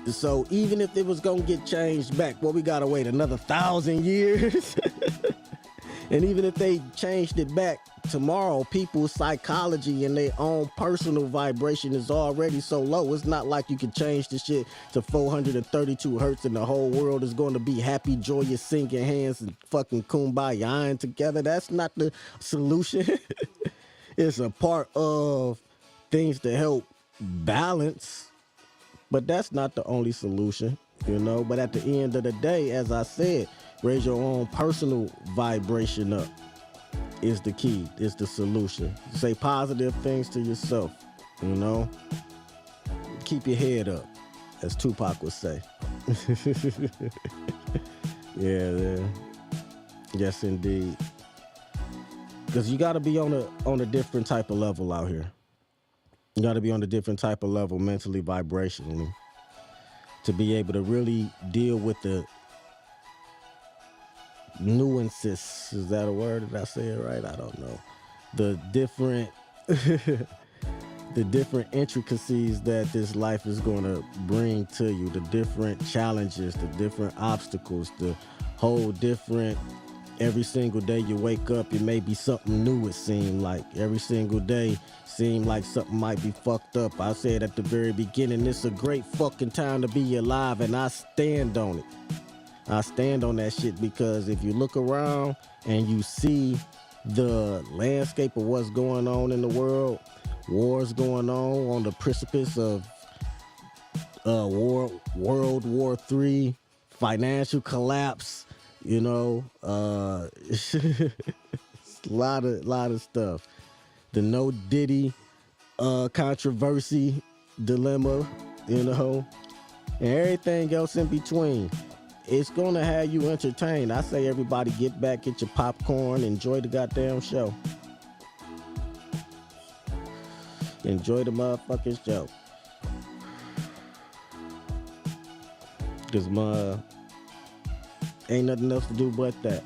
So even if it was going to get changed back, well, we got to wait another 1,000 years. And even if they changed it back tomorrow, people's psychology and their own personal vibration is already so low. It's not like you can change the shit to 432 hertz and the whole world is going to be happy, joyous, singing hands and fucking kumbaya together. That's not the solution. It's a part of things to help balance, but that's not the only solution, you know. But at the end of the day, as I said, raise your own personal vibration up is the key, is the solution. Say positive things to yourself, you know. Keep your head up, as Tupac would say. Yeah. Yes, indeed. Because you got to be on a different type of level out here. You got to be on a different type of level mentally, vibrationally, to be able to really deal with the nuances. Is that a word? Did I say it right? I don't know. The different the different intricacies that this life is going to bring to you, the different challenges, the different obstacles, the whole different. Every single day you wake up, it may be something new. It seems like every single day seem like something might be fucked up. I said at the very beginning, it's a great fucking time to be alive, and I stand on it. I stand on that shit, because if you look around and you see the landscape of what's going on in the world, wars going on the precipice of World War III, financial collapse, you know, a lot of stuff. The No Diddy controversy, dilemma, you know, and everything else in between. It's gonna have you entertained. I say everybody get back, get your popcorn, enjoy the goddamn show. Enjoy the motherfucking show. Cause ain't nothing else to do but that.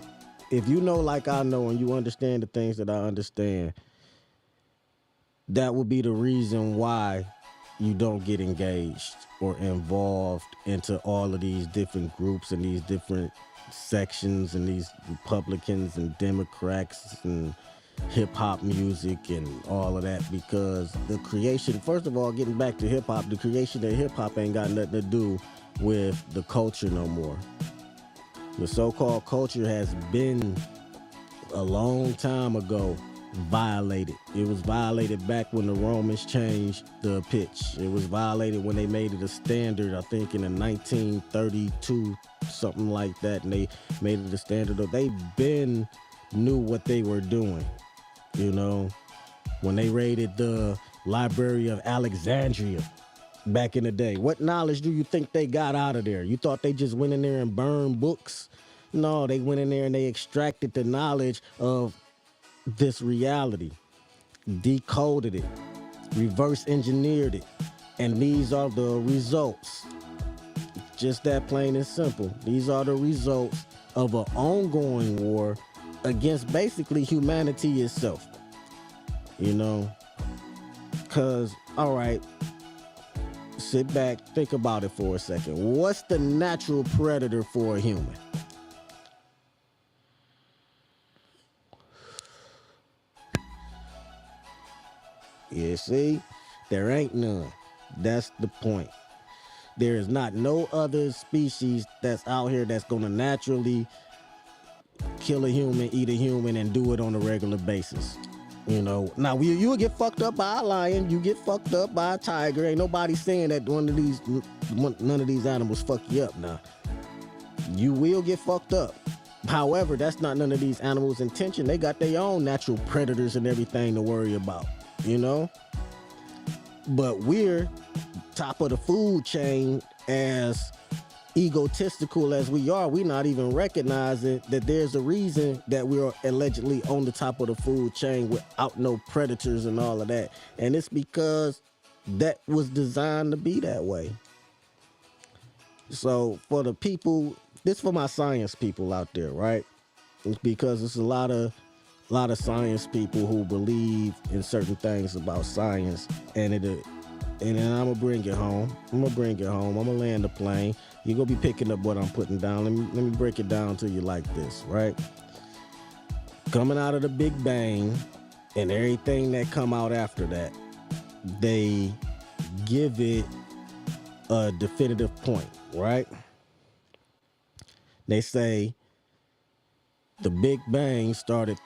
If you know like I know and you understand the things that I understand, that would be the reason why you don't get engaged or involved into all of these different groups and these different sections and these Republicans and Democrats and hip-hop music and all of that, because the creation, first of all, getting back to hip-hop, the creation of hip-hop ain't got nothing to do with the culture no more. The so-called culture has been a long time ago violated. It was violated back when the Romans changed the pitch. It was violated when they made it a standard, I think in the 1932, something like that, and they made it a standard. They been knew what they were doing, you know. When they raided the Library of Alexandria back in the day, what knowledge do you think they got out of there? You thought they just went in there and burned books? No, they went in there and they extracted the knowledge of this reality, decoded it, reverse engineered it, and these are the results. Just that plain and simple. These are the results of an ongoing war against basically humanity itself. You know, because, all right, sit back, think about it for a second. What's the natural predator for a human? You see, there ain't none. That's the point. There is not no other species that's out here that's gonna naturally kill a human, eat a human, and do it on a regular basis. You know, now you will get fucked up by a lion, you get fucked up by a tiger. Ain't nobody saying that none of these animals fuck you up. Now, you will get fucked up, However, that's not none of these animals' intention. They got their own natural predators and everything to worry about, you know? But we're top of the food chain, as egotistical as we are. We're not even recognizing that there's a reason that we're allegedly on the top of the food chain without no predators and all of that. And it's because that was designed to be that way. So for the people, this for my science people out there, right? It's because it's a lot of science people who believe in certain things about science, and then I'm gonna bring it home. I'm gonna land the plane. You're gonna be picking up what I'm putting down. Let me break it down to you like this, right? Coming out of the Big Bang and everything that come out after that, they give it a definitive point, right? They say the Big Bang started,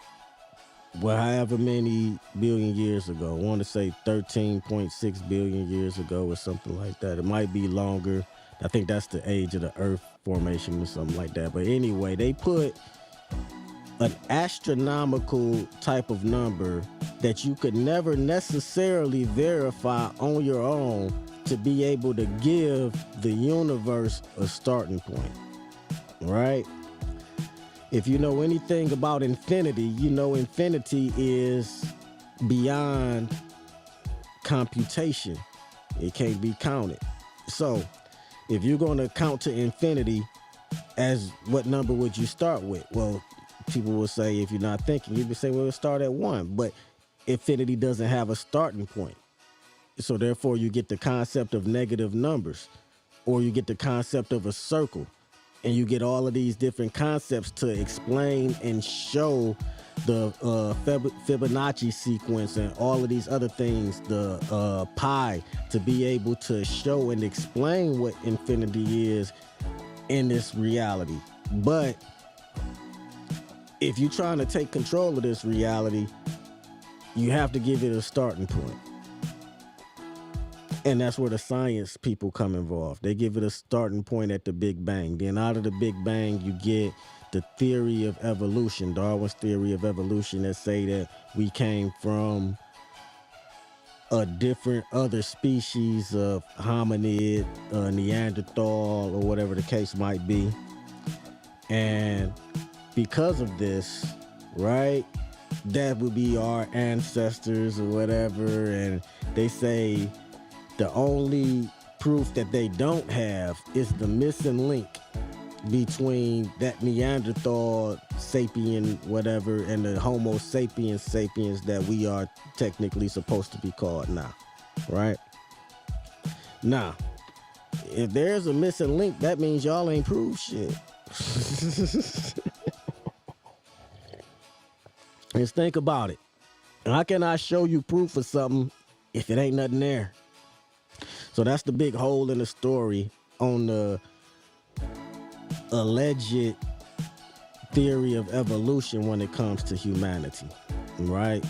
well, however many billion years ago. I want to say 13.6 billion years ago or something like that. It might be longer. I think that's the age of the Earth formation or something like that. But anyway, they put an astronomical type of number that you could never necessarily verify on your own to be able to give the universe a starting point, right? If you know anything about infinity, you know infinity is beyond computation. It can't be counted. So if you're going to count to infinity, as what number would you start with? Well, people will say, if you're not thinking, you'd be saying, well, we'll start at 1. But infinity doesn't have a starting point. So therefore, you get the concept of negative numbers, or you get the concept of a circle. And you get all of these different concepts to explain and show the Fibonacci sequence and all of these other things, the pi, to be able to show and explain what infinity is in this reality. But if you're trying to take control of this reality, you have to give it a starting point. And that's where the science people come involved. They give it a starting point at the Big Bang. Then out of the Big Bang, you get the theory of evolution, Darwin's theory of evolution, that say that we came from a different other species of hominid, Neanderthal, or whatever the case might be. And because of this, right, that would be our ancestors or whatever. And they say the only proof that they don't have is the missing link between that Neanderthal sapien whatever and the Homo sapiens sapiens that we are technically supposed to be called now, right? Now, if there's a missing link, that means y'all ain't proved shit. Just think about it. How can I show you proof of something if it ain't nothing there? So that's the big hole in the story on the alleged theory of evolution when it comes to humanity, right?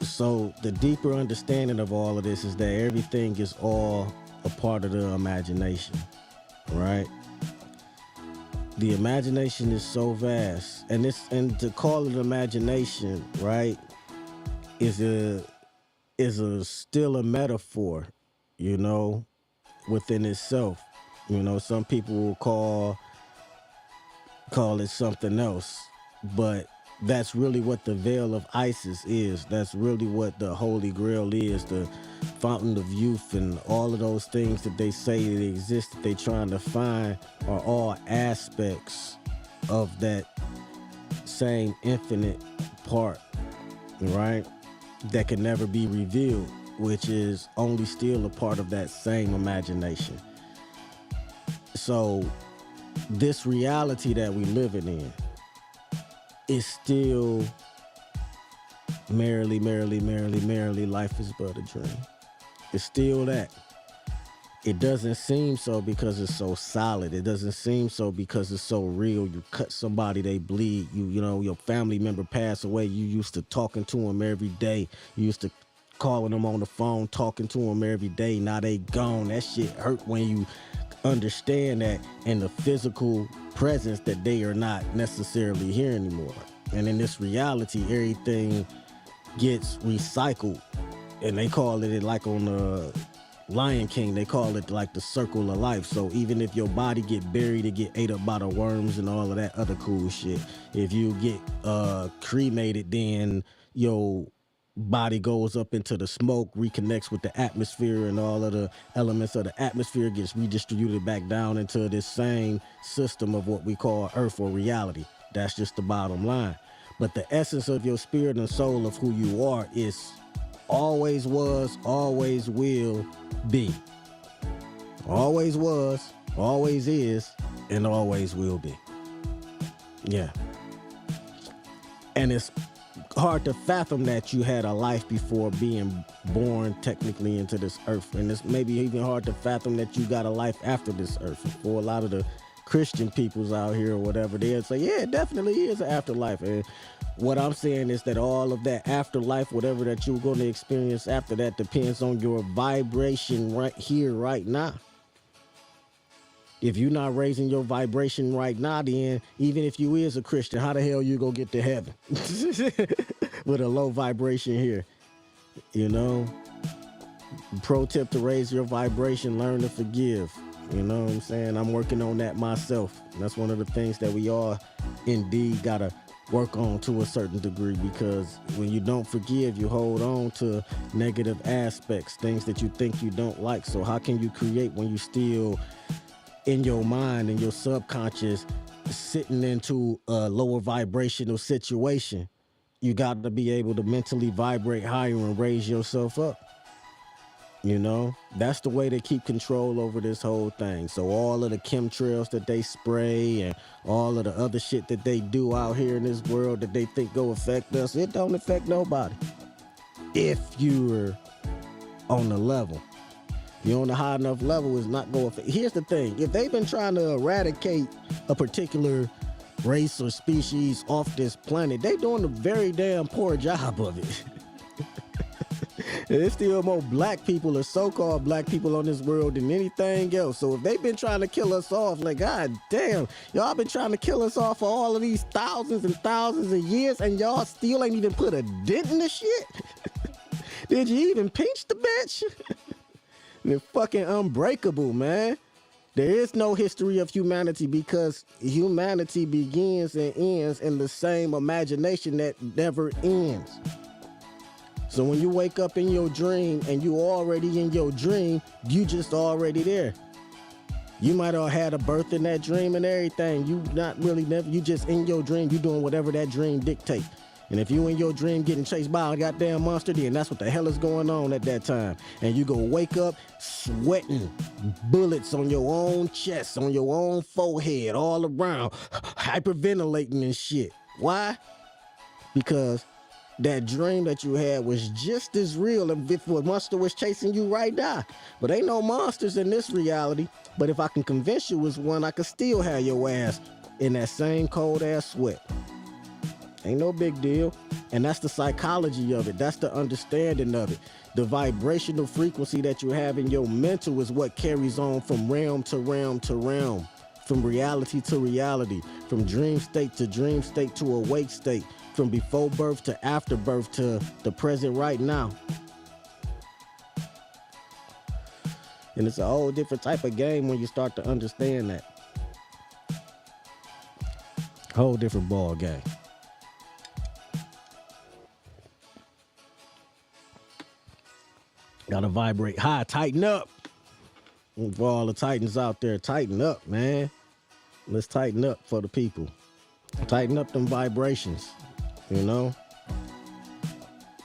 So the deeper understanding of all of this is that everything is all a part of the imagination, right? The imagination is so vast, and to call it imagination, right, is still a metaphor, you know, within itself. You know, some people will call it something else, but that's really what the veil of Isis is. That's really what the Holy Grail is, the fountain of youth, and all of those things that they say that exist that they're trying to find are all aspects of that same infinite part, right? That can never be revealed, which is only still a part of that same imagination. So this reality that we living in is still merrily, life is but a dream. It's still that. It doesn't seem so because it's so solid. It doesn't seem so because it's so real. You cut somebody, they bleed. You know, your family member passed away. You used to talking to them every day. You used to calling them on the phone, talking to them every day. Now they gone. That shit hurt when you understand that in the physical presence that they are not necessarily here anymore. And in this reality, everything gets recycled. And they call it like on Lion King, they call it like the circle of life. So even if your body get buried, it get ate up by the worms and all of that other cool shit. If you get cremated, then your body goes up into the smoke, reconnects with the atmosphere, and all of the elements of the atmosphere gets redistributed back down into this same system of what we call earth or reality. That's just the bottom line. But the essence of your spirit and soul of who you are is always was, always will be. Always was, always is, and always will be. Yeah. And it's hard to fathom that you had a life before being born technically into this earth. And it's maybe even hard to fathom that you got a life after this earth. For a lot of the Christian peoples out here or whatever, they'll say, yeah, it definitely is an afterlife. And what I'm saying is that all of that afterlife, whatever that you're going to experience after that, depends on your vibration right here, right now. If you're not raising your vibration right now, then even if you is a Christian, how the hell you gonna get to heaven with a low vibration here? You know, pro tip to raise your vibration, learn to forgive. You know what I'm saying? I'm working on that myself. That's one of the things that we all indeed gotta work on to a certain degree, because when you don't forgive, you hold on to negative aspects, things that you think you don't like. So how can you create when you still in your mind and your subconscious sitting into a lower vibrational situation? You got to be able to mentally vibrate higher and raise yourself up. You know, that's the way to keep control over this whole thing. So all of the chemtrails that they spray and all of the other shit that they do out here in this world that they think go affect us, it don't affect nobody. If you're on the level. You're on a high enough level, is not going to. Here's the thing. If they've been trying to eradicate a particular race or species off this planet, they doing a very damn poor job of it. There's still more black people or so-called black people on this world than anything else. So if they've been trying to kill us off, like, god damn, y'all been trying to kill us off for all of these thousands and thousands of years, and y'all still ain't even put a dent in the shit? Did you even pinch the bitch? They're fucking unbreakable, man. There is no history of humanity because humanity begins and ends in the same imagination that never ends. So when you wake up in your dream and you already in your dream, you just already there. You might have had a birth in that dream and everything. You not really never, you just in your dream, you doing whatever that dream dictates. And if you in your dream getting chased by a goddamn monster, then that's what the hell is going on at that time. And you go wake up sweating bullets on your own chest, on your own forehead, all around, hyperventilating and shit. Why? Because that dream that you had was just as real if a monster was chasing you right now. But ain't no monsters in this reality. But if I can convince you it's one, I could still have your ass in that same cold ass sweat. Ain't no big deal. And that's the psychology of it. That's the understanding of it. The vibrational frequency that you have in your mental is what carries on from realm to realm to realm, from reality to reality, from dream state to awake state, from before birth to after birth to the present right now. And it's a whole different type of game when you start to understand that. Whole different ball game. Gotta vibrate high, tighten up. And for all the Titans out there, tighten up, man. Let's tighten up for the people. Tighten up them vibrations, you know?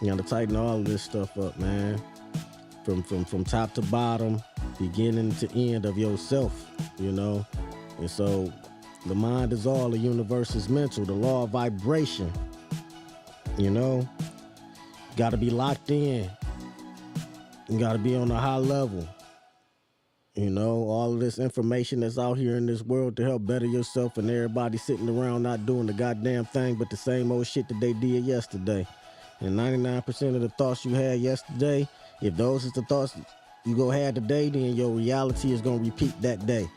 You gotta tighten all of this stuff up, man. From top to bottom, beginning to end of yourself, you know? And so the mind is all, the universe is mental, the law of vibration, you know? Gotta be locked in. You gotta be on a high level. You know, all of this information that's out here in this world to help better yourself, and everybody sitting around not doing the goddamn thing but the same old shit that they did yesterday. And 99% of the thoughts you had yesterday, if those is the thoughts You go have the day, then your reality is gonna repeat that day.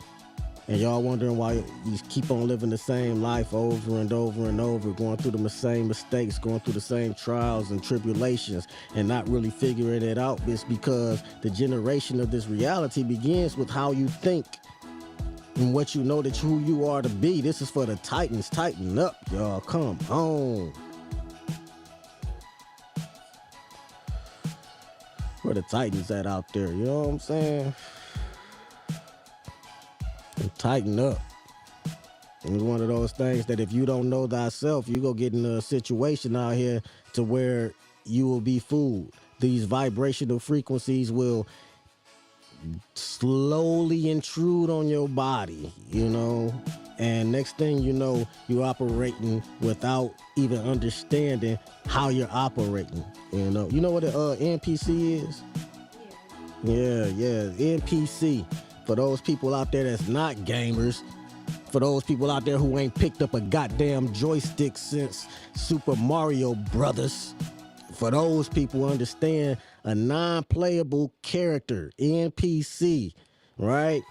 And y'all wondering why you keep on living the same life over and over and over, going through the same mistakes, going through the same trials and tribulations, and not really figuring it out. It's because the generation of this reality begins with how you think and what you know that who you are to be. This is for the Titans. Tighten up, y'all. Come on. Where the Titans at out there? You know what I'm saying? Tighten up. It's one of those things that if you don't know thyself, you go get in a situation out here to where you will be fooled. These vibrational frequencies will slowly intrude on your body, you know, and next thing you know, you're operating without even understanding how you're operating. You know what an NPC is? Yeah, NPC. For those people out there that's not gamers, for those people out there who ain't picked up a goddamn joystick since Super Mario Brothers, for those people understand a non-playable character, NPC, right?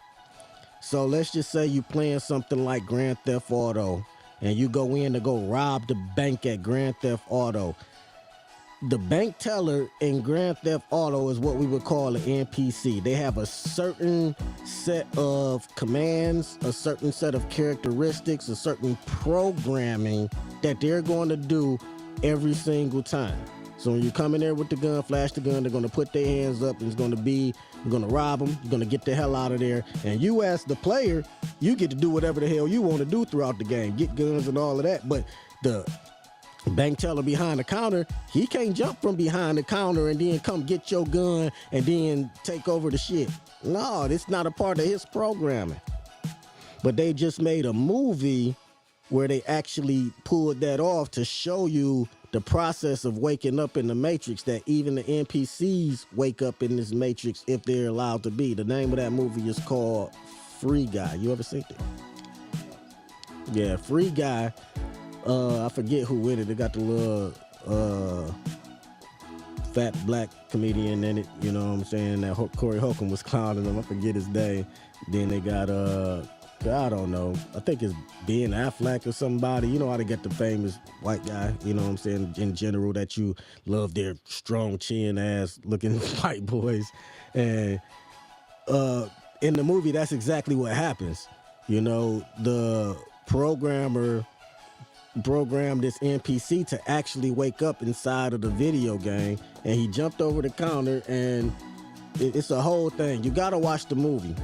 So let's just say you playing something like Grand Theft Auto and you go in to go rob the bank at Grand Theft Auto. The bank teller in Grand Theft Auto is what we would call an NPC. They have a certain set of commands, a certain set of characteristics, a certain programming that they're going to do every single time. So when you come in there with the gun, flash the gun, they're going to put their hands up, and it's going to be, you're going to rob them, you're going to get the hell out of there. And you as the player, you get to do whatever the hell you want to do throughout the game, get guns and all of that. But the bank teller behind the counter, he can't jump from behind the counter and then come get your gun and then take over the shit. No, it's not a part of his programming. But they just made a movie where they actually pulled that off to show you the process of waking up in the Matrix, that even the NPCs wake up in this Matrix if they're allowed to be. The name of that movie is called Free Guy. You ever seen it? Yeah, Free Guy. I forget who in it. They got the little fat black comedian in it. You know what I'm saying? That Corey Holcomb was clowning him. I forget his name. Then they got I don't know. I think it's Ben Affleck or somebody. You know how they get the famous white guy, you know what I'm saying, in general, that you love their strong chin ass looking white boys. And in the movie, that's exactly what happens. You know, the programmer programmed this NPC to actually wake up inside of the video game, and he jumped over the counter, and it's a whole thing. You gotta watch the movie,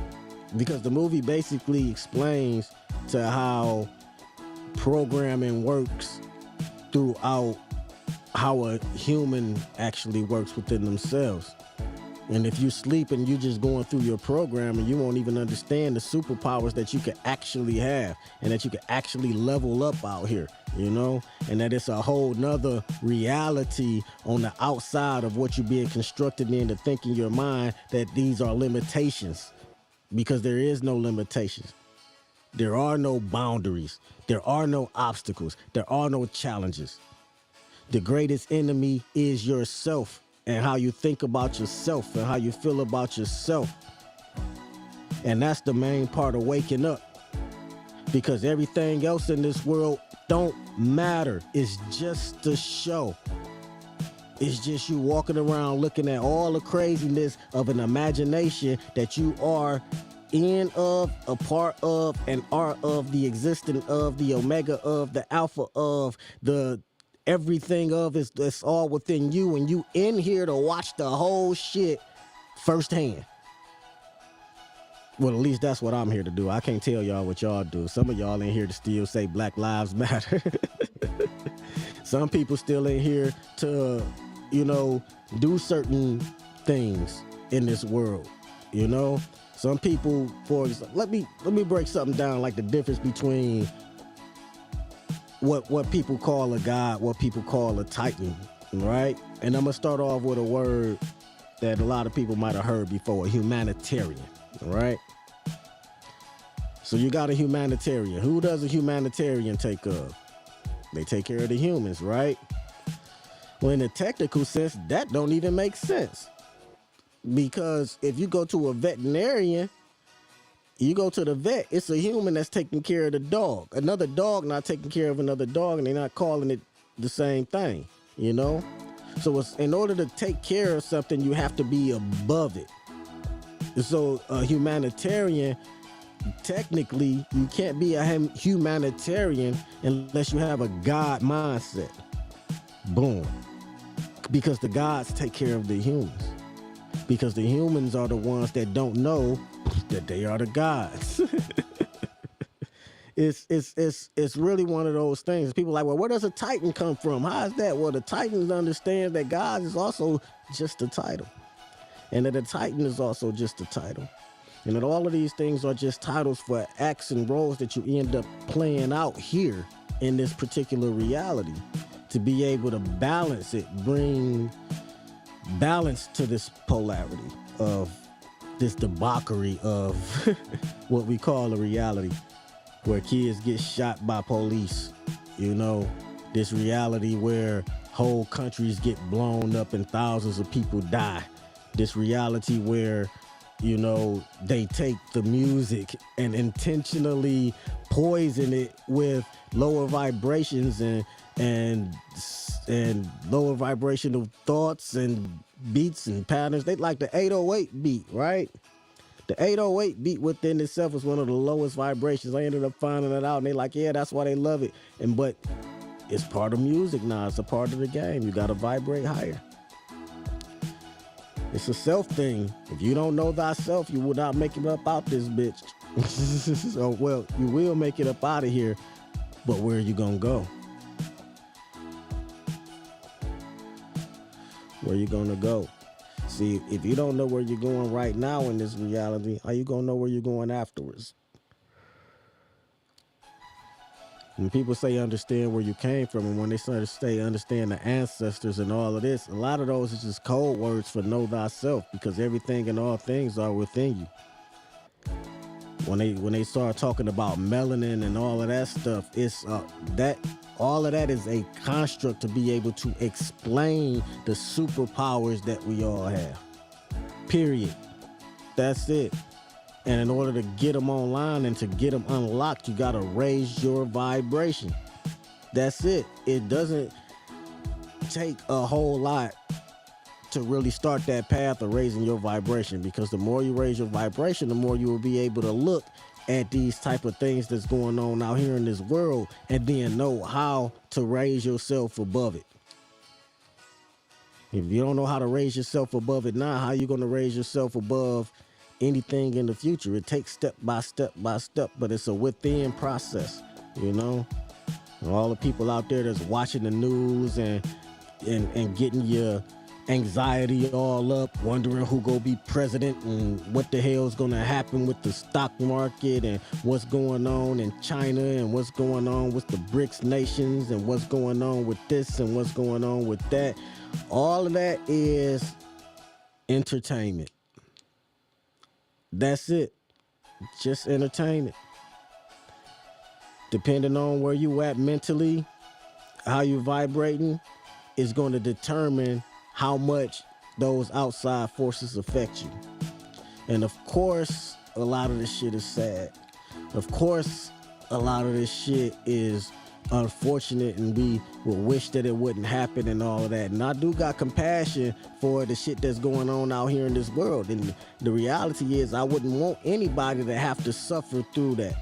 because the movie basically explains to how programming works throughout how a human actually works within themselves. And if you sleep and you just going through your programming, you won't even understand the superpowers that you could actually have, and that you could actually level up out here, you know? And that it's a whole nother reality on the outside of what you're being constructed in to think in your mind, that these are limitations. Because there is no limitations. There are no boundaries. There are no obstacles. There are no challenges. The greatest enemy is yourself, and how you think about yourself and how you feel about yourself. And that's the main part of waking up. Because everything else in this world don't matter. It's just a show. It's just you walking around looking at all the craziness of an imagination that you are in of, a part of, and are of, the existence of, the omega of, the alpha of, the everything of, is that's all within you, and you in here to watch the whole shit firsthand. Well, at least that's what I'm here to do. I can't tell y'all what y'all do. Some of y'all in here to still say Black Lives Matter. Some people still in here to, you know, do certain things in this world, you know? Some people, for example, let me break something down, like the difference between what people call a god, what people call a titan, right? And I'm gonna start off with a word that a lot of people might have heard before: a humanitarian, right? So you got a humanitarian. Who does a humanitarian take care of? They take care of the humans, right? Well, in a technical sense, that don't even make sense. Because if you go to a veterinarian, you go to the vet, it's a human that's taking care of the dog. Another dog not taking care of another dog, and they're not calling it the same thing, you know? So it's, in order to take care of something, you have to be above it. So a humanitarian, technically, you can't be a humanitarian unless you have a God mindset. Boom. Because the gods take care of the humans. Because the humans are the ones that don't know that they are the gods. It's really one of those things. People are like, well, where does a Titan come from? How is that? Well, the Titans understand that God is also just a title. And that a Titan is also just a title. And that all of these things are just titles for acts and roles that you end up playing out here in this particular reality to be able to balance it, bring balance to this polarity of this debauchery of what we call a reality where kids get shot by police, you know, this reality where whole countries get blown up and thousands of people die, this reality where, you know, they take the music and intentionally poison it with lower vibrations and lower vibrational thoughts and beats and patterns. They like the 808 beat, right? The 808 beat within itself is one of the lowest vibrations. I ended up finding it out, and they like, yeah, that's why they love it. But it's part of music now. It's a part of the game. You got to vibrate higher. It's a self thing. If you don't know thyself, you will not make it up out this bitch. So, well, you will make it up out of here, but where are you gonna go? Where you gonna go? See, if you don't know where you're going right now in this reality, how you gonna know where you're going afterwards? When people say understand where you came from, and when they start to say understand the ancestors and all of this, a lot of those is just code words for know thyself, because everything and all things are within you. When they start talking about melanin and all of that stuff, it's that all of that is a construct to be able to explain the superpowers that we all have. Period. That's it. And in order to get them online and to get them unlocked, you got to raise your vibration. That's it. It doesn't take a whole lot to really start that path of raising your vibration, because the more you raise your vibration, the more you will be able to look at these type of things that's going on out here in this world and then know how to raise yourself above it. If you don't know how to raise yourself above it now, how are you going to raise yourself above anything in the future? It takes step by step by step, but it's a within process, you know? And all the people out there that's watching the news and getting your anxiety all up, wondering who gonna be president and what the hell's gonna happen with the stock market and what's going on in China and what's going on with the BRICS nations and what's going on with this and what's going on with that. All of that is entertainment. That's it. Just entertainment. Depending on where you at mentally, how you vibrating, is going to determine how much those outside forces affect you. And of course, a lot of this shit is sad. Of course, a lot of this shit is unfortunate, and we will wish that it wouldn't happen and all of that. And I do got compassion for the shit that's going on out here in this world. And the reality is, I wouldn't want anybody to have to suffer through that.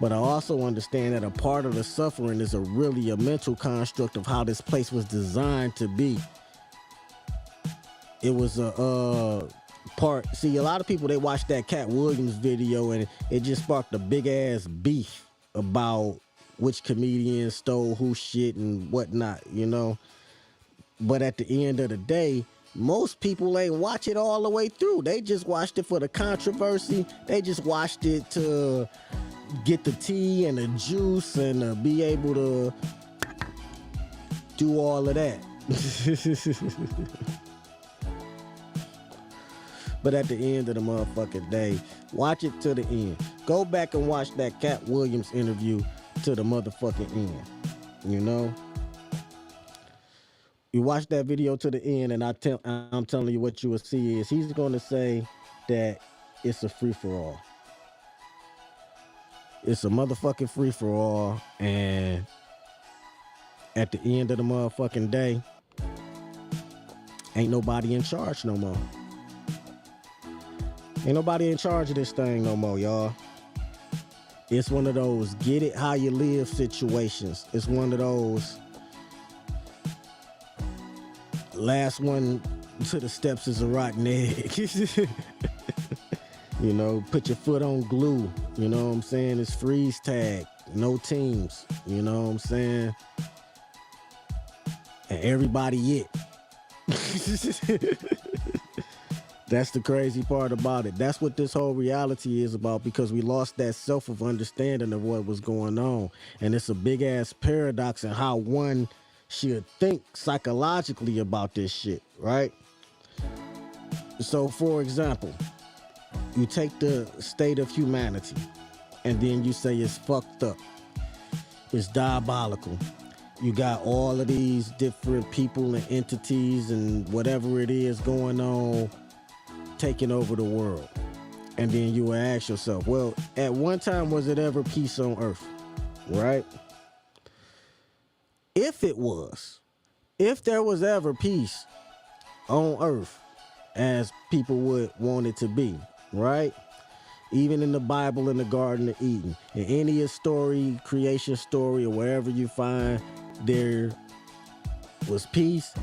But I also understand that a part of the suffering is really a mental construct of how this place was designed to be. It was a part. See, a lot of people, they watched that Cat Williams video and it just sparked a big ass beef about which comedian stole who shit and whatnot, you know. But at the end of the day, most people ain't watch it all the way through. They just watched it for the controversy. They just watched it to get the tea and the juice and be able to do all of that. But at the end of the motherfucking day, watch it to the end. Go back and watch that Cat Williams interview to the motherfucking end, you know? You watch that video to the end, and I'm telling you what you will see is he's going to say that it's a free for all. It's a motherfucking free for all, and at the end of the motherfucking day, ain't nobody in charge no more. Ain't nobody in charge of this thing no more, y'all. It's one of those get it how you live situations. It's one of those last one to the steps is a rotten egg. You know, put your foot on glue. You know what I'm saying? It's freeze tag. No teams. You know what I'm saying? And everybody it. That's the crazy part about it. That's what this whole reality is about, because we lost that self of understanding of what was going on. And it's a big ass paradox in how one should think psychologically about this shit, right? So, for example, you take the state of humanity and then you say it's fucked up. It's diabolical. You got all of these different people and entities and whatever it is going on taking over the world. And then you will ask yourself, well, at one time, was it ever peace on earth? Right? If it was, if there was ever peace on earth as people would want it to be, right? Even in the Bible, in the Garden of Eden, in any story, creation story, or wherever you find there was peace,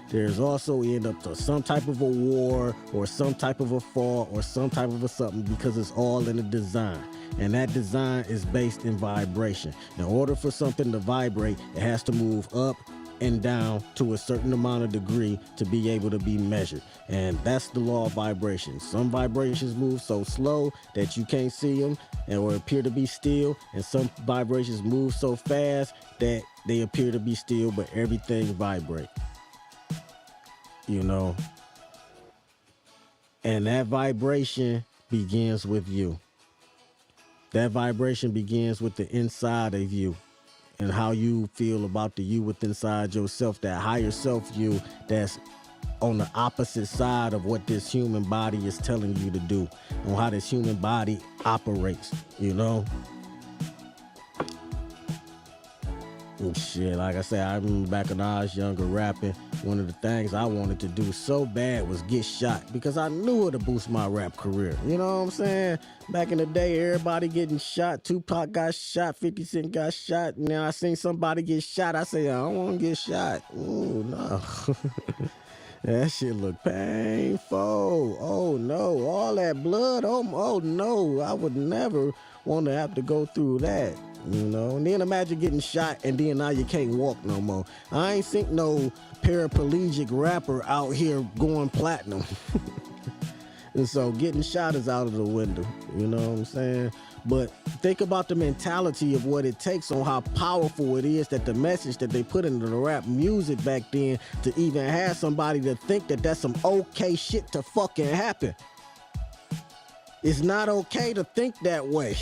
there's also end up to some type of a war or some type of a fall or some type of a something, because it's all in a design. And that design is based in vibration. In order for something to vibrate, it has to move up and down to a certain amount of degree to be able to be measured. And that's the law of vibration. Some vibrations move so slow that you can't see them or appear to be still. And some vibrations move so fast that they appear to be still, but everything vibrates. You know, and that vibration begins with you. That vibration begins with the inside of you and how you feel about the you within inside yourself, that higher self you that's on the opposite side of what this human body is telling you to do, on how this human body operates, you know? And shit, like I said, I remember back when I was younger rapping, one of the things I wanted to do so bad was get shot, because I knew it would boost my rap career. You know what I'm saying? Back in the day, everybody getting shot. Tupac got shot, 50 Cent got shot. And then I seen somebody get shot. I say, I don't want to get shot. Ooh, no. That shit look painful. Oh, no. All that blood. Oh, no. I would never want to have to go through that. You know, and then imagine getting shot and then now you can't walk no more. I ain't seen no paraplegic rapper out here going platinum. And so getting shot is out of the window, you know what I'm saying? But think about the mentality of what it takes, on how powerful it is, that the message that they put into the rap music back then, to even have somebody to think that that's some okay shit to fucking happen. It's not okay to think that way.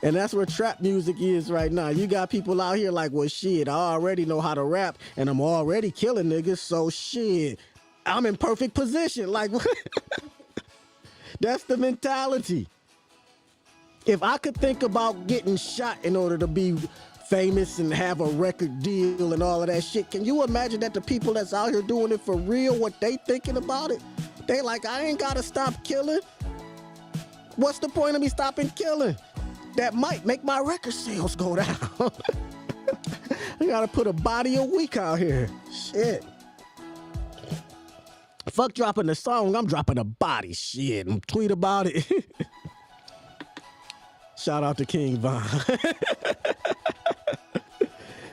And that's where trap music is right now. You got people out here like, well, shit, I already know how to rap and I'm already killing niggas, so shit, I'm in perfect position. Like, that's the mentality. If I could think about getting shot in order to be famous and have a record deal and all of that shit, can you imagine that the people that's out here doing it for real, what they thinking about it? They like, I ain't gotta stop killing. What's the point of me stopping killing? That might make my record sales go down. I gotta put a body a week out here. Shit. Fuck dropping a song, I'm dropping a body. Shit, and tweet about it. Shout out to King Von.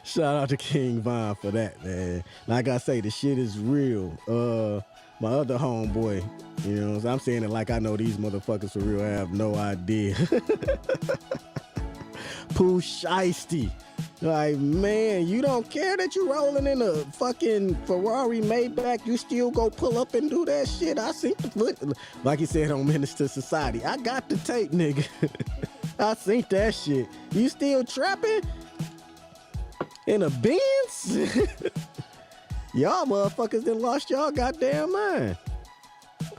Shout out to King Von for that, man. Like I say, the shit is real. My other homeboy, you know, I'm saying it like I know these motherfuckers for real. I have no idea. Pooh Shiesty. Like, man, you don't care that you rolling in a fucking Ferrari Maybach, you still go pull up and do that shit. I seen the foot, like he said on Menace to Society. I got the tape, nigga. I seen that shit. You still trapping? In a Benz? Y'all motherfuckers done lost y'all goddamn mind.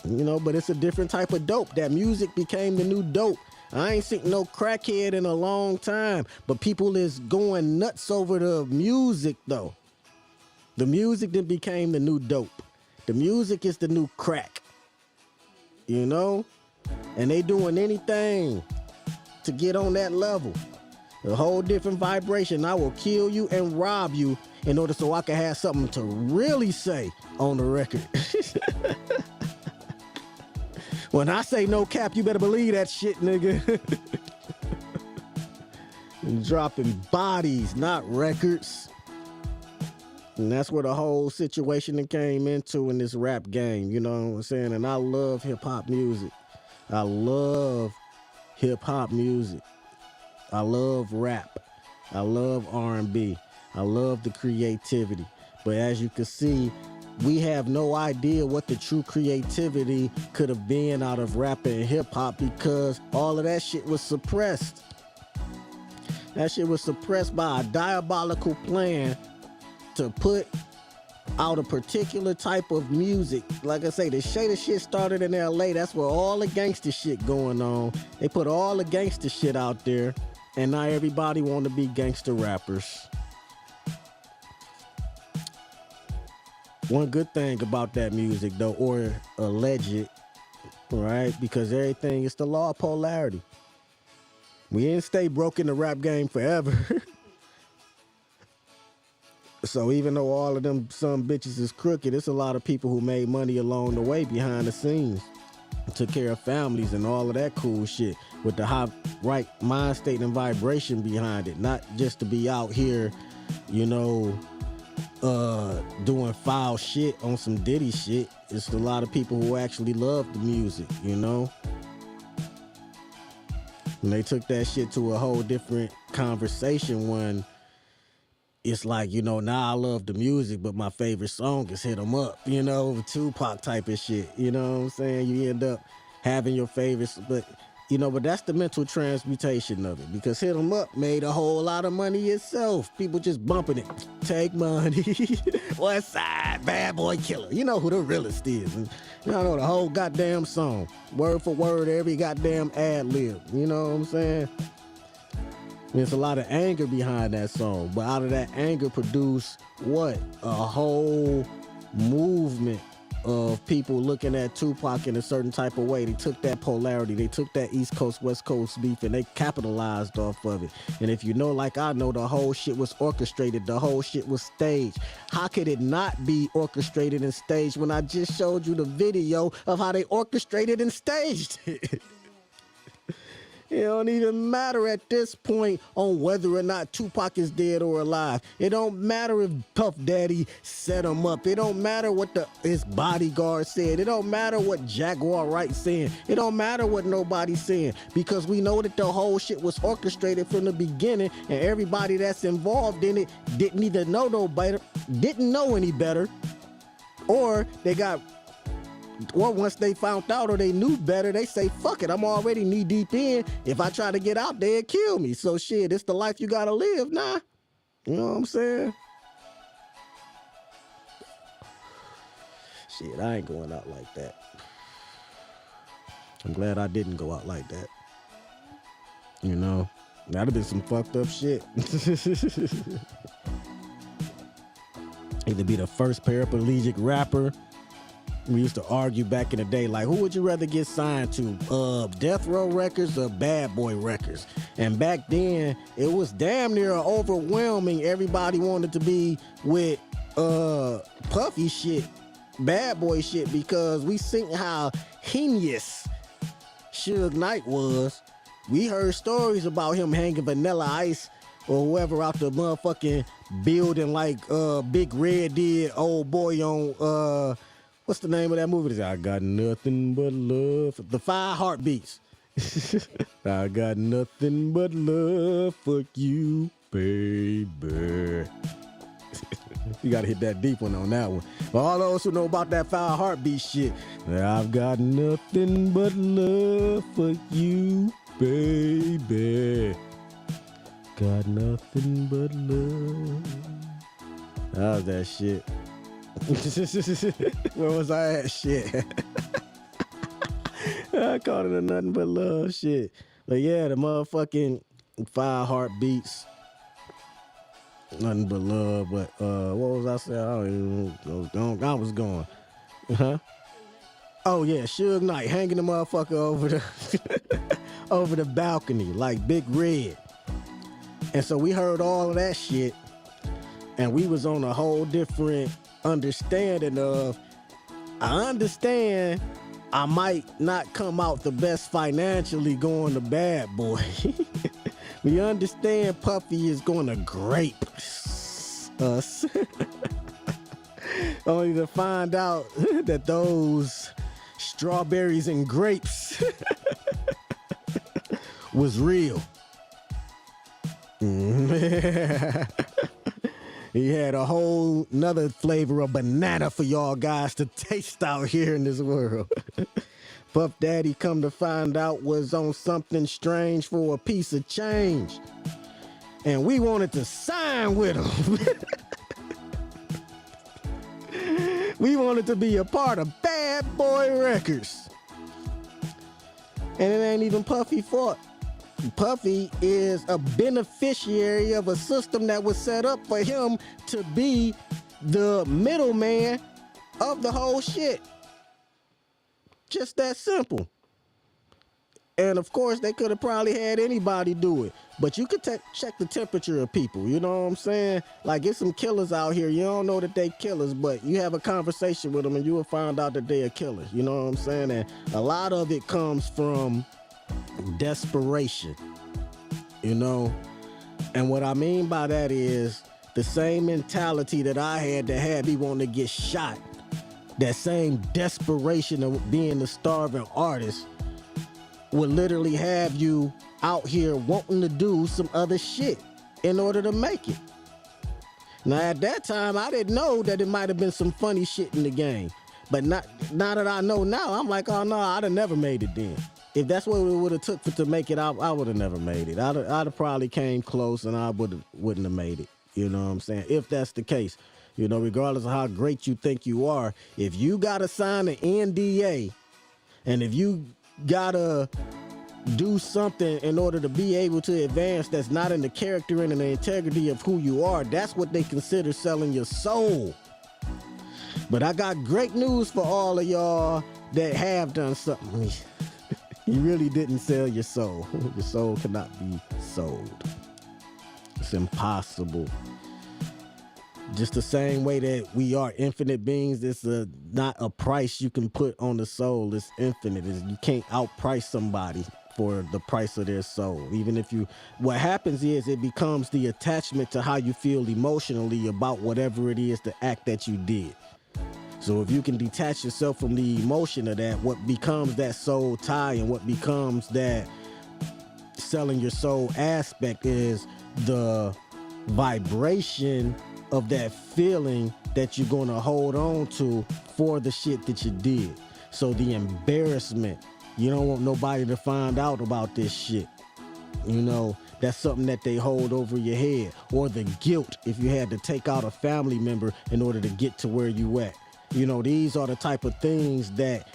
You know, but it's a different type of dope. That music became the new dope. I ain't seen no crackhead in a long time, but people is going nuts over the music though. The music that became the new dope. The music is the new crack. You know? And they doing anything to get on that level. A whole different vibration. I will kill you and rob you in order so I can have something to really say on the record. When I say no cap, you better believe that shit, nigga. And dropping bodies, not records. And that's where the whole situation that came into in this rap game, you know what I'm saying? And I love hip-hop music. I love hip-hop music. I love rap. I love R&B. I love the creativity. But as you can see, we have no idea what the true creativity could have been out of rap and hip-hop because all of that shit was suppressed. That shit was suppressed by a diabolical plan to put out a particular type of music. Like I say, the Shada shit started in LA. That's where all the gangster shit going on. They put all the gangster shit out there, and now everybody want to be gangster rappers. One good thing about that music, though, or alleged, right? Because everything is the law of polarity. We didn't stay broke in the rap game forever. So even though all of them some bitches is crooked, it's a lot of people who made money along the way behind the scenes, took care of families and all of that cool shit with the high right mind state and vibration behind it, not just to be out here, you know, doing foul shit on some Diddy shit. It's a lot of people who actually love the music, you know. And they took that shit to a whole different conversation when it's like, you know, now I love the music, but my favorite song is Hit 'Em Up, you know, Tupac type of shit. You know what I'm saying? You end up having your favorites, but, you know, but that's the mental transmutation of it because Hit 'Em Up made a whole lot of money itself. People just bumping it. Take money. West Side, Bad Boy Killer. You know who the realest is. And you know the whole goddamn song. Word for word, every goddamn ad lib. You know what I'm saying? There's a lot of anger behind that song, but out of that anger produced what? A whole movement of people looking at Tupac in a certain type of way. They took that polarity, they took that East Coast, West Coast beef, and they capitalized off of it. And if you know, like I know, the whole shit was orchestrated, the whole shit was staged. How could it not be orchestrated and staged when I just showed you the video of how they orchestrated and staged it? It don't even matter at this point on whether or not Tupac is dead or alive. It don't matter if Puff Daddy set him up. It don't matter what his bodyguard said. It don't matter what Jaguar Wright's saying. It don't matter what nobody's saying because we know that the whole shit was orchestrated from the beginning and everybody that's involved in it didn't either know no better, didn't know any better, or once they found out or they knew better, they say, fuck it, I'm already knee deep in. If I try to get out, they'd kill me. So shit, it's the life you gotta live now. You know what I'm saying? Shit, I ain't going out like that. I'm glad I didn't go out like that. You know, that'd have been some fucked up shit. Either be the first paraplegic rapper. We used to argue back in the day, like, who would you rather get signed to? Death Row Records or Bad Boy Records? And back then, it was damn near overwhelming. Everybody wanted to be with Puffy shit, Bad Boy shit, because we seen how heinous Suge Knight was. We heard stories about him hanging Vanilla Ice or whoever out the motherfucking building like Big Red did, old boy on what's the name of that movie? I got nothing but love. The 5 Heartbeats. I got nothing but love for you, baby. You gotta hit that deep one on that one. For all those who know about that 5 Heartbeat shit, I've got nothing but love for you, baby. Got nothing but love. How's that shit? Where was I at? Shit. I called it a nothing but love shit. But yeah, the motherfucking 5 heartbeats. Nothing but love. But what was I saying? I don't even know. I was going. Huh? Oh yeah, Suge Knight hanging the motherfucker over the over the balcony like Big Red. And so we heard all of that shit, and we was on a whole different understanding of, I understand I might not come out the best financially going to Bad Boy. We understand Puffy is going to grape us. Only to find out that those strawberries and grapes was real. He had a whole nother flavor of banana for y'all guys to taste out here in this world. Puff Daddy, come to find out, was on something strange for a piece of change. And we wanted to sign with him. We wanted to be a part of Bad Boy Records. And it ain't even Puffy fault. Puffy is a beneficiary of a system that was set up for him to be the middleman of the whole shit. Just that simple. And of course, they could have probably had anybody do it. But you could check the temperature of people, you know what I'm saying? Like, it's some killers out here. You don't know that they killers, but you have a conversation with them and you will find out that they are killers. You know what I'm saying? And a lot of it comes from desperation, you know? And what I mean by that is the same mentality that I had to have me wanting to get shot. That same desperation of being the starving artist would literally have you out here wanting to do some other shit in order to make it. Now at that time, I didn't know that it might have been some funny shit in the game. But now that I know now, I'm like, oh no, I'd have never made it then. If that's what it would have took to make it, I would have never made it. I'd have probably came close and I wouldn't have made it. You know what I'm saying? If that's the case, you know, regardless of how great you think you are, if you gotta sign an NDA and if you gotta do something in order to be able to advance that's not in the character and in the integrity of who you are, that's what they consider selling your soul. But I got great news for all of y'all that have done something. You really didn't sell your soul. Your soul cannot be sold. It's impossible. Just the same way that we are infinite beings, it's not a price you can put on the soul. It's infinite. You can't outprice somebody for the price of their soul. Even if what happens is it becomes the attachment to how you feel emotionally about whatever it is, the act that you did. So if you can detach yourself from the emotion of that, what becomes that soul tie and what becomes that selling your soul aspect is the vibration of that feeling that you're going to hold on to for the shit that you did. So the embarrassment, you don't want nobody to find out about this shit. You know, that's something that they hold over your head. Or the guilt if you had to take out a family member in order to get to where you at. You know, these are the type of things that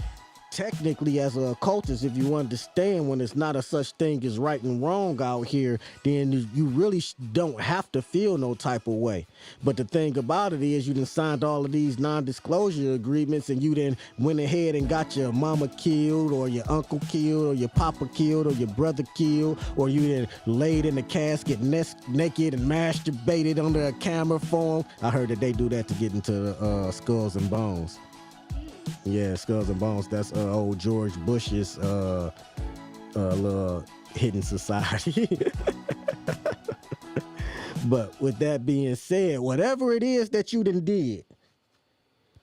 technically as a occultist, if you understand when it's not a such thing as right and wrong out here, then you really don't have to feel no type of way. But the thing about it is you done signed all of these non-disclosure agreements and you then went ahead and got your mama killed or your uncle killed or your papa killed or your brother killed, or you then laid in the casket naked and masturbated under a camera for them. I heard that they do that to get into Skulls and Bones. Yeah, Skulls and Bones. That's old George Bush's little hidden society. But with that being said, whatever it is that you done did,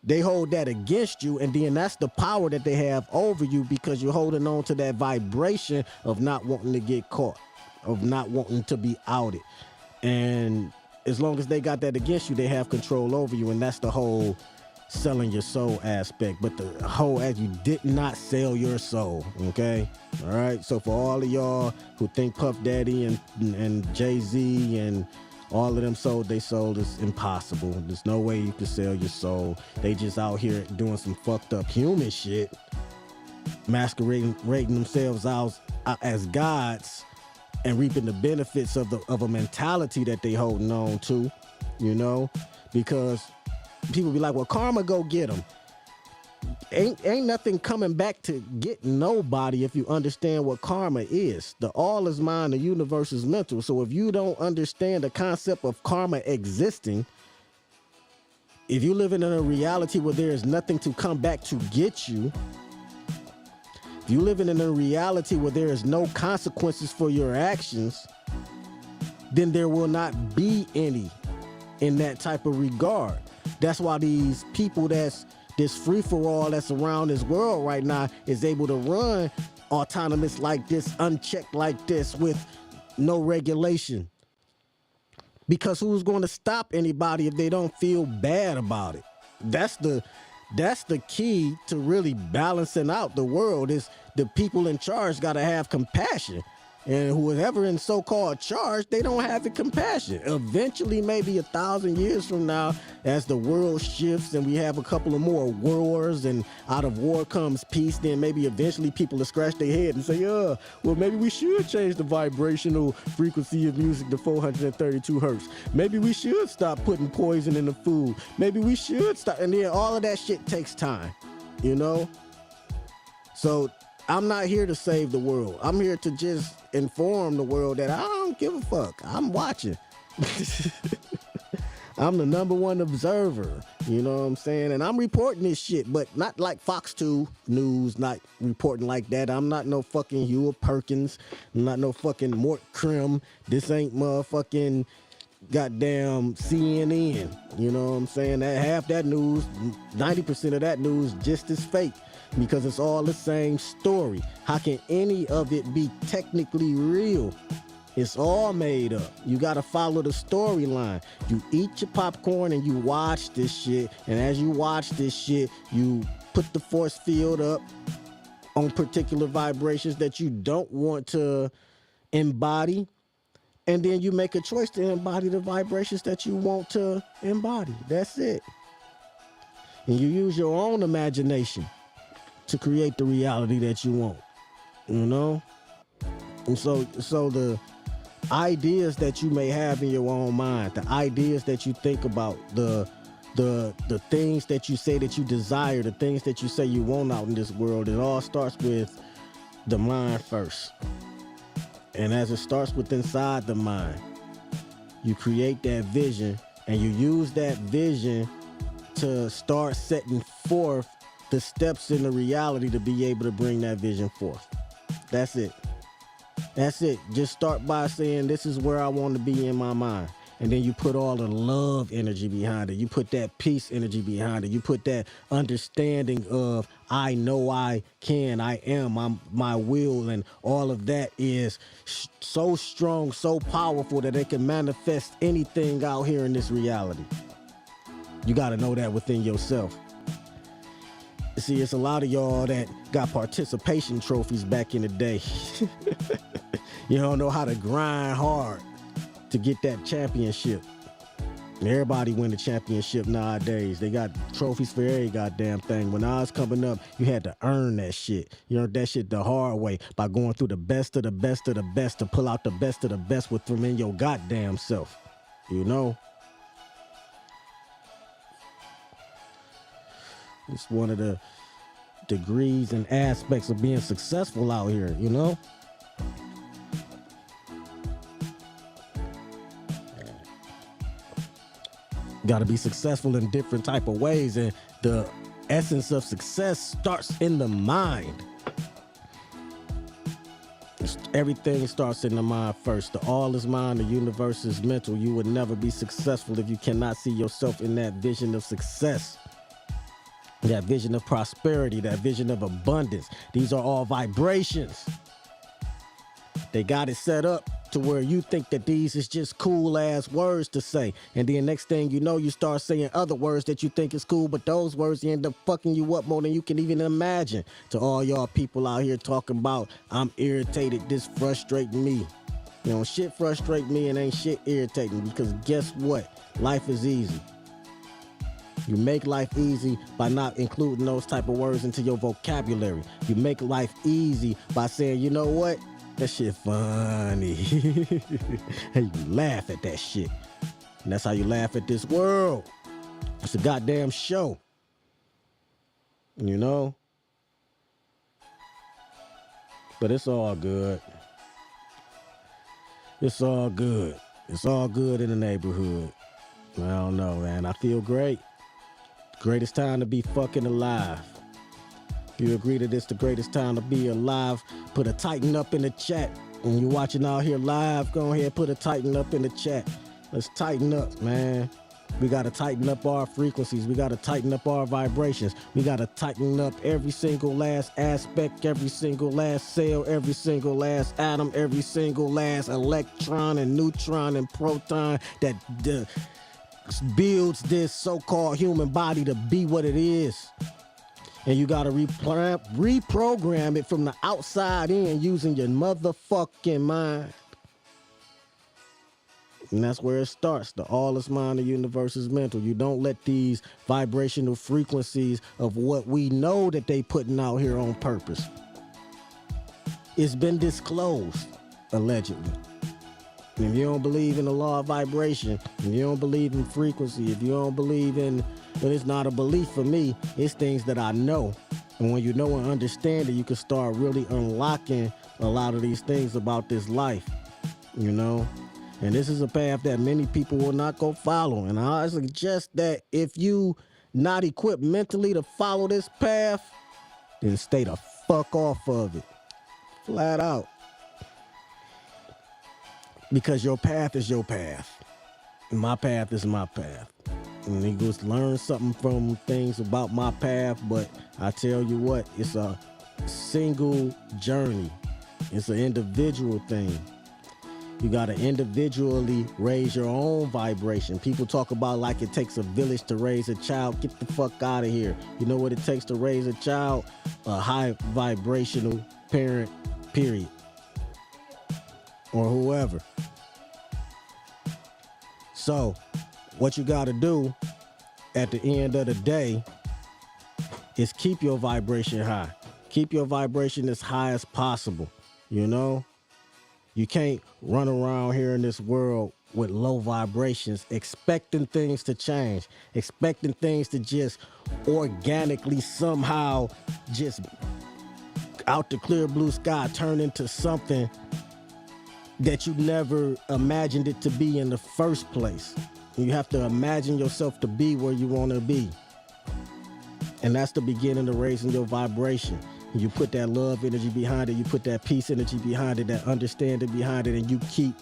they hold that against you, and then that's the power that they have over you because you're holding on to that vibration of not wanting to get caught, of not wanting to be outed. And as long as they got that against you, they have control over you, and that's the whole selling your soul aspect. But the whole as you did not sell your soul, okay? All right, so for all of y'all who think Puff Daddy and Jay-Z and All of them sold they soul is impossible. There's no way you can sell your soul. They just out here doing some fucked up human shit, masquerading themselves out as gods and reaping the benefits of a mentality that they holding on to, you know, because people be like, well, karma go get them. Ain't nothing coming back to get nobody if you understand what karma is. The all is mind, the universe is mental. So if you don't understand the concept of karma existing, if you're living in a reality where there is nothing to come back to get you, if you're living in a reality where there is no consequences for your actions, then there will not be any in that type of regard. That's why these people this free-for-all that's around this world right now is able to run autonomous like this, unchecked like this, with no regulation. Because who's going to stop anybody if they don't feel bad about it? That's the key to really balancing out the world, is the people in charge got to have compassion. And whoever in so-called charge, they don't have the compassion. Eventually, maybe 1,000 years from now, as the world shifts and we have a couple of more wars and out of war comes peace, then maybe eventually people will scratch their head and say, well, maybe we should change the vibrational frequency of music to 432 hertz. Maybe we should stop putting poison in the food. Maybe we should stop. And then all of that shit takes time, you know? So I'm not here to save the world. I'm here to just inform the world that I don't give a fuck. I'm watching. I'm the #1 observer, you know what I'm saying? And I'm reporting this shit, but not like Fox 2 News, not reporting like that. I'm not no fucking Hewlett Perkins. I'm not no fucking Mort Krim. This ain't motherfucking goddamn CNN. You know what I'm saying? That half that news, 90% of that news just is fake, because it's all the same story. How can any of it be technically real? It's all made up. You gotta follow the storyline. You eat your popcorn and you watch this shit. And as you watch this shit, you put the force field up on particular vibrations that you don't want to embody. And then you make a choice to embody the vibrations that you want to embody. That's it. And you use your own imagination to create the reality that you want, you know? And so the ideas that you may have in your own mind, the ideas that you think about, the things that you say that you desire, the things that you say you want out in this world, it all starts with the mind first. And as it starts with inside the mind, you create that vision, and you use that vision to start setting forth the steps in the reality to be able to bring that vision forth. That's it. That's it. Just start by saying, this is where I want to be in my mind. And then you put all the love energy behind it. You put that peace energy behind it. You put that understanding of, I know I can, I am, my will, and all of that is so strong, so powerful that it can manifest anything out here in this reality. You got to know that within yourself. See, it's a lot of y'all that got participation trophies back in the day. You don't know how to grind hard to get that championship. Everybody win the championship nowadays. They got trophies for every goddamn thing. When I was coming up, you had to earn that shit. You earned that shit the hard way by going through the best of the best of the best to pull out the best of the best from in your goddamn self. You know? It's one of the degrees and aspects of being successful out here, you know? Got to be successful in different type of ways, and the essence of success starts in the mind. Everything starts in the mind first. The all is mind, the universe is mental. You would never be successful if you cannot see yourself in that vision of success, that vision of prosperity, that vision of abundance. These are all vibrations. They got it set up to where you think that these is just cool ass words to say. And then next thing you know, you start saying other words that you think is cool, but those words end up fucking you up more than you can even imagine. To all y'all people out here talking about, I'm irritated, this frustrating me. You know, shit frustrate me and ain't shit irritate me because guess what? Life is easy. You make life easy by not including those type of words into your vocabulary. You make life easy by saying, you know what? That shit funny. And you laugh at that shit. And that's how you laugh at this world. It's a goddamn show. You know? But it's all good. It's all good. It's all good in the neighborhood. I don't know, man. I feel great. Greatest time to be fucking alive. If you agree that it's the greatest time to be alive, put a tighten up in the chat. When you're watching out here live, go ahead, put a tighten up in the chat. Let's tighten up, man. We got to tighten up our frequencies. We got to tighten up our vibrations. We got to tighten up every single last aspect, every single last cell, every single last atom, every single last electron and neutron and proton that builds this so-called human body to be what it is. And you got to reprogram it from the outside in using your motherfucking mind. And that's where it starts. The all is mind, the universe is mental. You don't let these vibrational frequencies of what we know that they putting out here on purpose. It's been disclosed, allegedly. And if you don't believe in the law of vibration, if you don't believe in frequency, if you don't believe in, but it's not a belief for me, it's things that I know. And when you know and understand it, you can start really unlocking a lot of these things about this life, you know? And this is a path that many people will not go follow. And I suggest that if you not equipped mentally to follow this path, then stay the fuck off of it. Flat out. Because your path is your path. And my path is my path. And you just learn something from things about my path, but I tell you what, it's a single journey. It's an individual thing. You got to individually raise your own vibration. People talk about like it takes a village to raise a child. Get the fuck out of here. You know what it takes to raise a child? A high vibrational parent, period. Or whoever. So, what you got to do at the end of the day is keep your vibration high. Keep your vibration as high as possible, you know? You can't run around here in this world with low vibrations, expecting things to change, expecting things to just organically somehow just out the clear blue sky turn into something that you never imagined it to be in the first place. You have to imagine yourself to be where you want to be. And that's the beginning of raising your vibration. You put that love energy behind it, you put that peace energy behind it, that understanding behind it, and you keep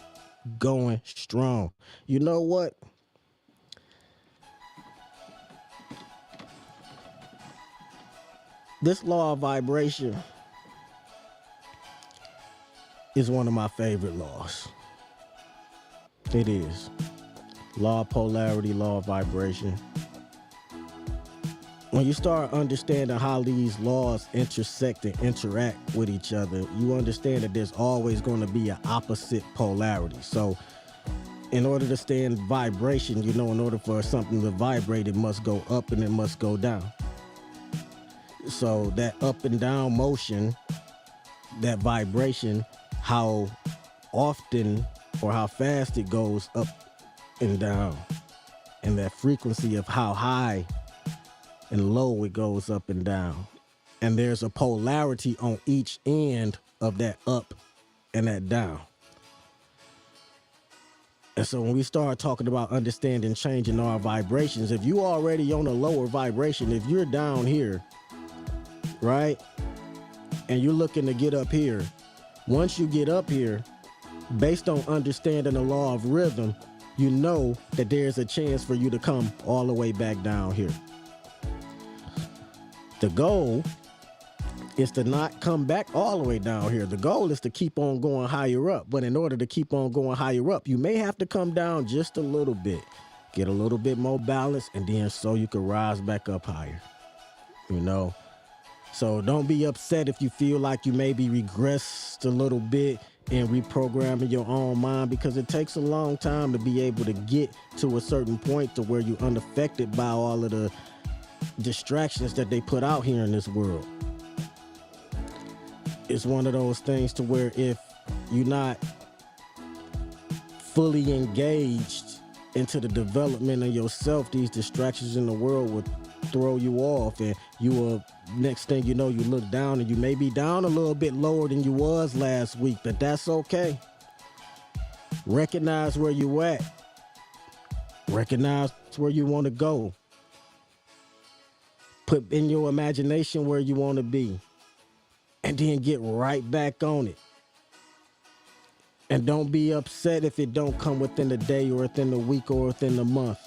going strong. You know what? This law of vibration is one of my favorite laws. It is. Law of polarity, law of vibration. When you start understanding how these laws intersect and interact with each other, you understand that there's always going to be an opposite polarity. So in order to stay in vibration, you know, in order for something to vibrate, it must go up and it must go down. So that up and down motion, that vibration, how often or how fast it goes up and down, and that frequency of how high and low it goes up and down. And there's a polarity on each end of that up and that down. And so when we start talking about understanding changing our vibrations, if you already on a lower vibration, if you're down here, right, and you're looking to get up here, once you get up here, based on understanding the law of rhythm, you know that there's a chance for you to come all the way back down here. The goal is to not come back all the way down here. The goal is to keep on going higher up. But in order to keep on going higher up, you may have to come down just a little bit, get a little bit more balance, and then so you can rise back up higher, you know? So don't be upset if you feel like you maybe regressed a little bit and reprogramming your own mind, because it takes a long time to be able to get to a certain point to where you're unaffected by all of the distractions that they put out here in this world. It's one of those things to where if you're not fully engaged into the development of yourself, these distractions in the world will throw you off, and you will, next thing you know, you look down and you may be down a little bit lower than you was last week, but that's okay. Recognize where you at. Recognize where you want to go. Put in your imagination where you want to be, and then get right back on it. And don't be upset if it don't come within the day or within the week or within the month.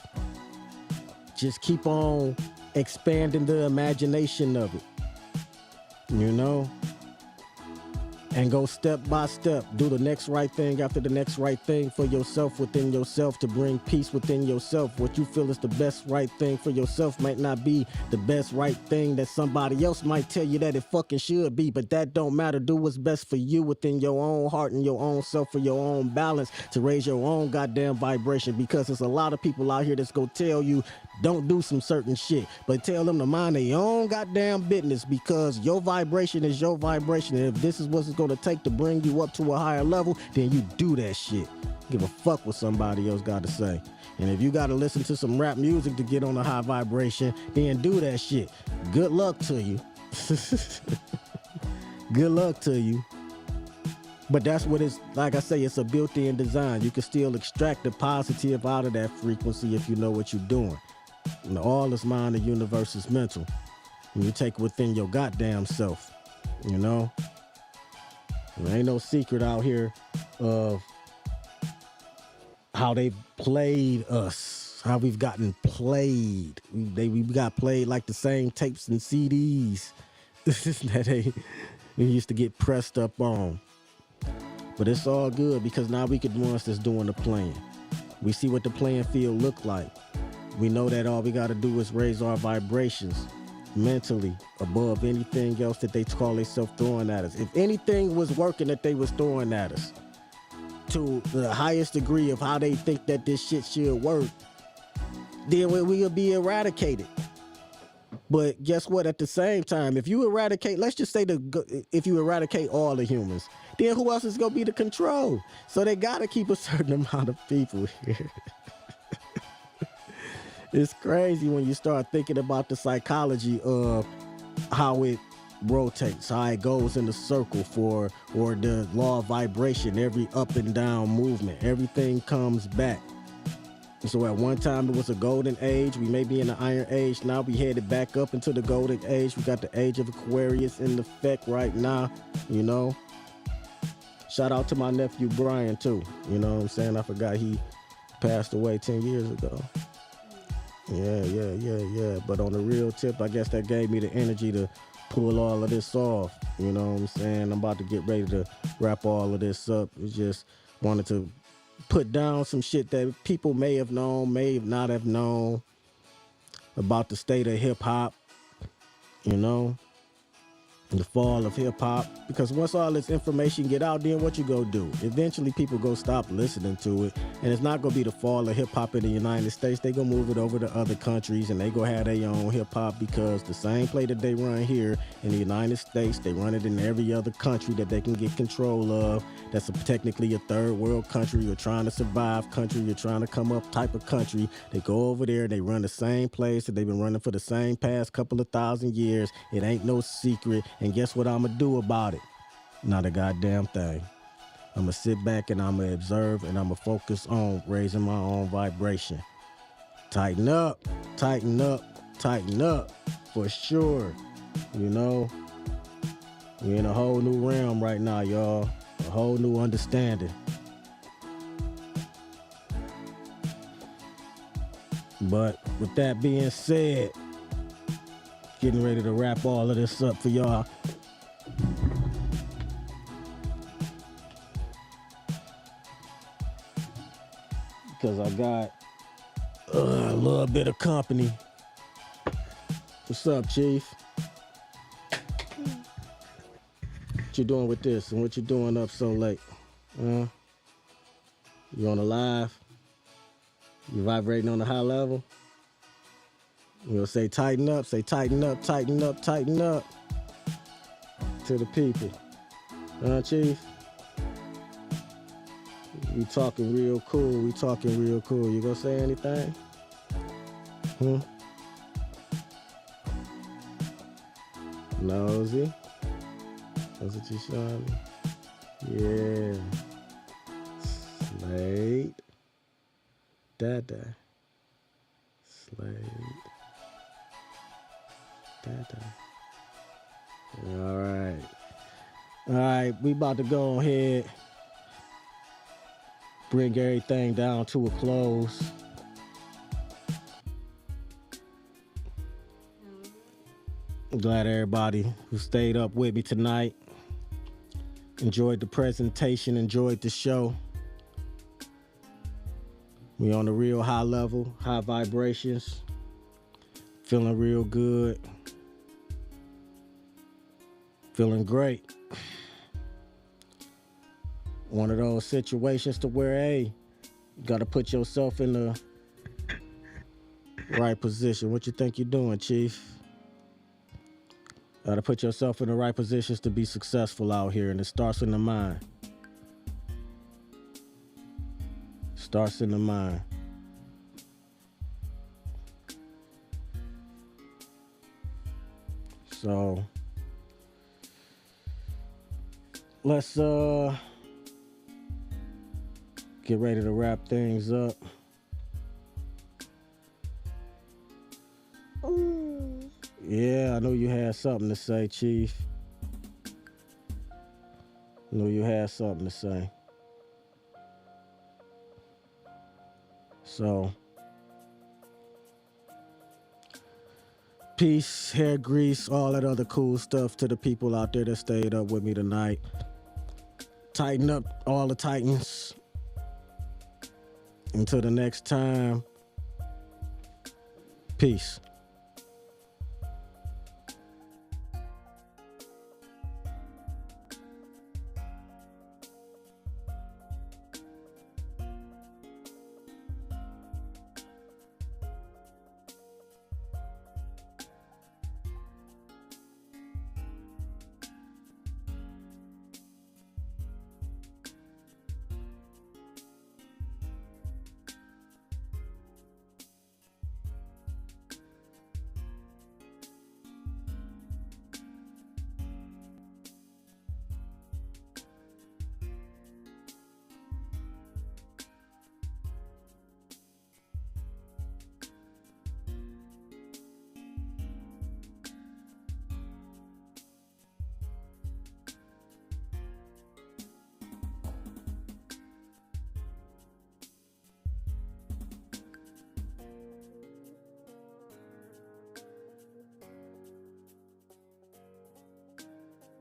Just keep on expanding the imagination of it, you know? And go step by step. Do the next right thing after the next right thing for yourself, within yourself, to bring peace within yourself. What you feel is the best right thing for yourself might not be the best right thing that somebody else might tell you that it fucking should be, but that don't matter. Do what's best for you within your own heart and your own self, for your own balance, to raise your own goddamn vibration, because there's a lot of people out here that's gonna tell you don't do some certain shit, but tell them to mind their own goddamn business, because your vibration is your vibration, and if this is what it's gonna take to bring you up to a higher level, then you do that shit. Give a fuck what somebody else got to say. And if you got to listen to some rap music to get on a high vibration, then do that shit. Good luck to you. Good luck to you. But that's what it's, like I say, it's a built-in design. You can still extract the positive out of that frequency if you know what you're doing. And all is mind, the universe is mental. And you take within your goddamn self, you know? There ain't no secret out here of how they played us, how we've gotten played. We got played like the same tapes and CDs that we used to get pressed up on. But it's all good, because now we could be ones that's doing the playing. We see what the playing field look like. We know that all we got to do is raise our vibrations mentally above anything else that they call themselves throwing at us. If anything was working that they was throwing at us to the highest degree of how they think that this shit should work, then we will be eradicated. But guess what? At the same time, if you eradicate, let's just say if you eradicate all the humans, then who else is gonna be the control? So they gotta keep a certain amount of people here. It's crazy when you start thinking about the psychology of how it rotates, how it goes in a circle or the law of vibration, every up and down movement, everything comes back. So at one time it was a golden age. We may be in the iron age now. We headed back up into the golden age. We got the age of Aquarius in effect right now, you know. Shout out to my nephew Brian too. You know what I'm saying? I forgot he passed away 10 years ago. Yeah. But on the real tip, I guess that gave me the energy to pull all of this off. You know what I'm saying? I'm about to get ready to wrap all of this up. We just wanted to put down some shit that people may have known, may not have known about the state of hip hop, you know, the fall of hip hop. Because once all this information get out, then what you go do? Eventually people go stop listening to it, and it's not gonna be the fall of hip hop in the United States. They gonna move it over to other countries, and they gonna have their own hip hop, because the same play that they run here in the United States, they run it in every other country that they can get control of. That's technically a third world country. You're trying to survive country. You're trying to come up type of country. They go over there. They run the same place that they've been running for the same past couple of thousand years. It ain't no secret. And guess what I'm going to do about it? Not a goddamn thing. I'm going to sit back and I'm going to observe, and I'm going to focus on raising my own vibration. Tighten up, tighten up, tighten up, for sure. You know, we're in a whole new realm right now, y'all. A whole new understanding. But with that being said, getting ready to wrap all of this up for y'all. Because I got a little bit of company. What's up, Chief? What you doing with this, and what you doing up so late? You on the live? You vibrating on the high level? You gonna say tighten up, tighten up, tighten up, tighten up to the people. Chief? We talking real cool, You gonna say anything? Nosy? That's what you showing me? Yeah. Slade. Dada. Slade. Dada. All right, we about to go ahead, bring everything down to a close. I'm glad everybody who stayed up with me tonight enjoyed the presentation, enjoyed the show. We on the real high level, high vibrations, feeling real good, feeling great. One of those situations to where, hey, you gotta put yourself in the right position. What you think you're doing, Chief? Gotta put yourself in the right positions to be successful out here, and it starts in the mind. Starts in the mind. So let's get ready to wrap things up. Yeah, I know you had something to say, Chief. I know you had something to say. So, peace, hair grease, all that other cool stuff to the people out there that stayed up with me tonight. Tighten up all the Titans. Until the next time, peace.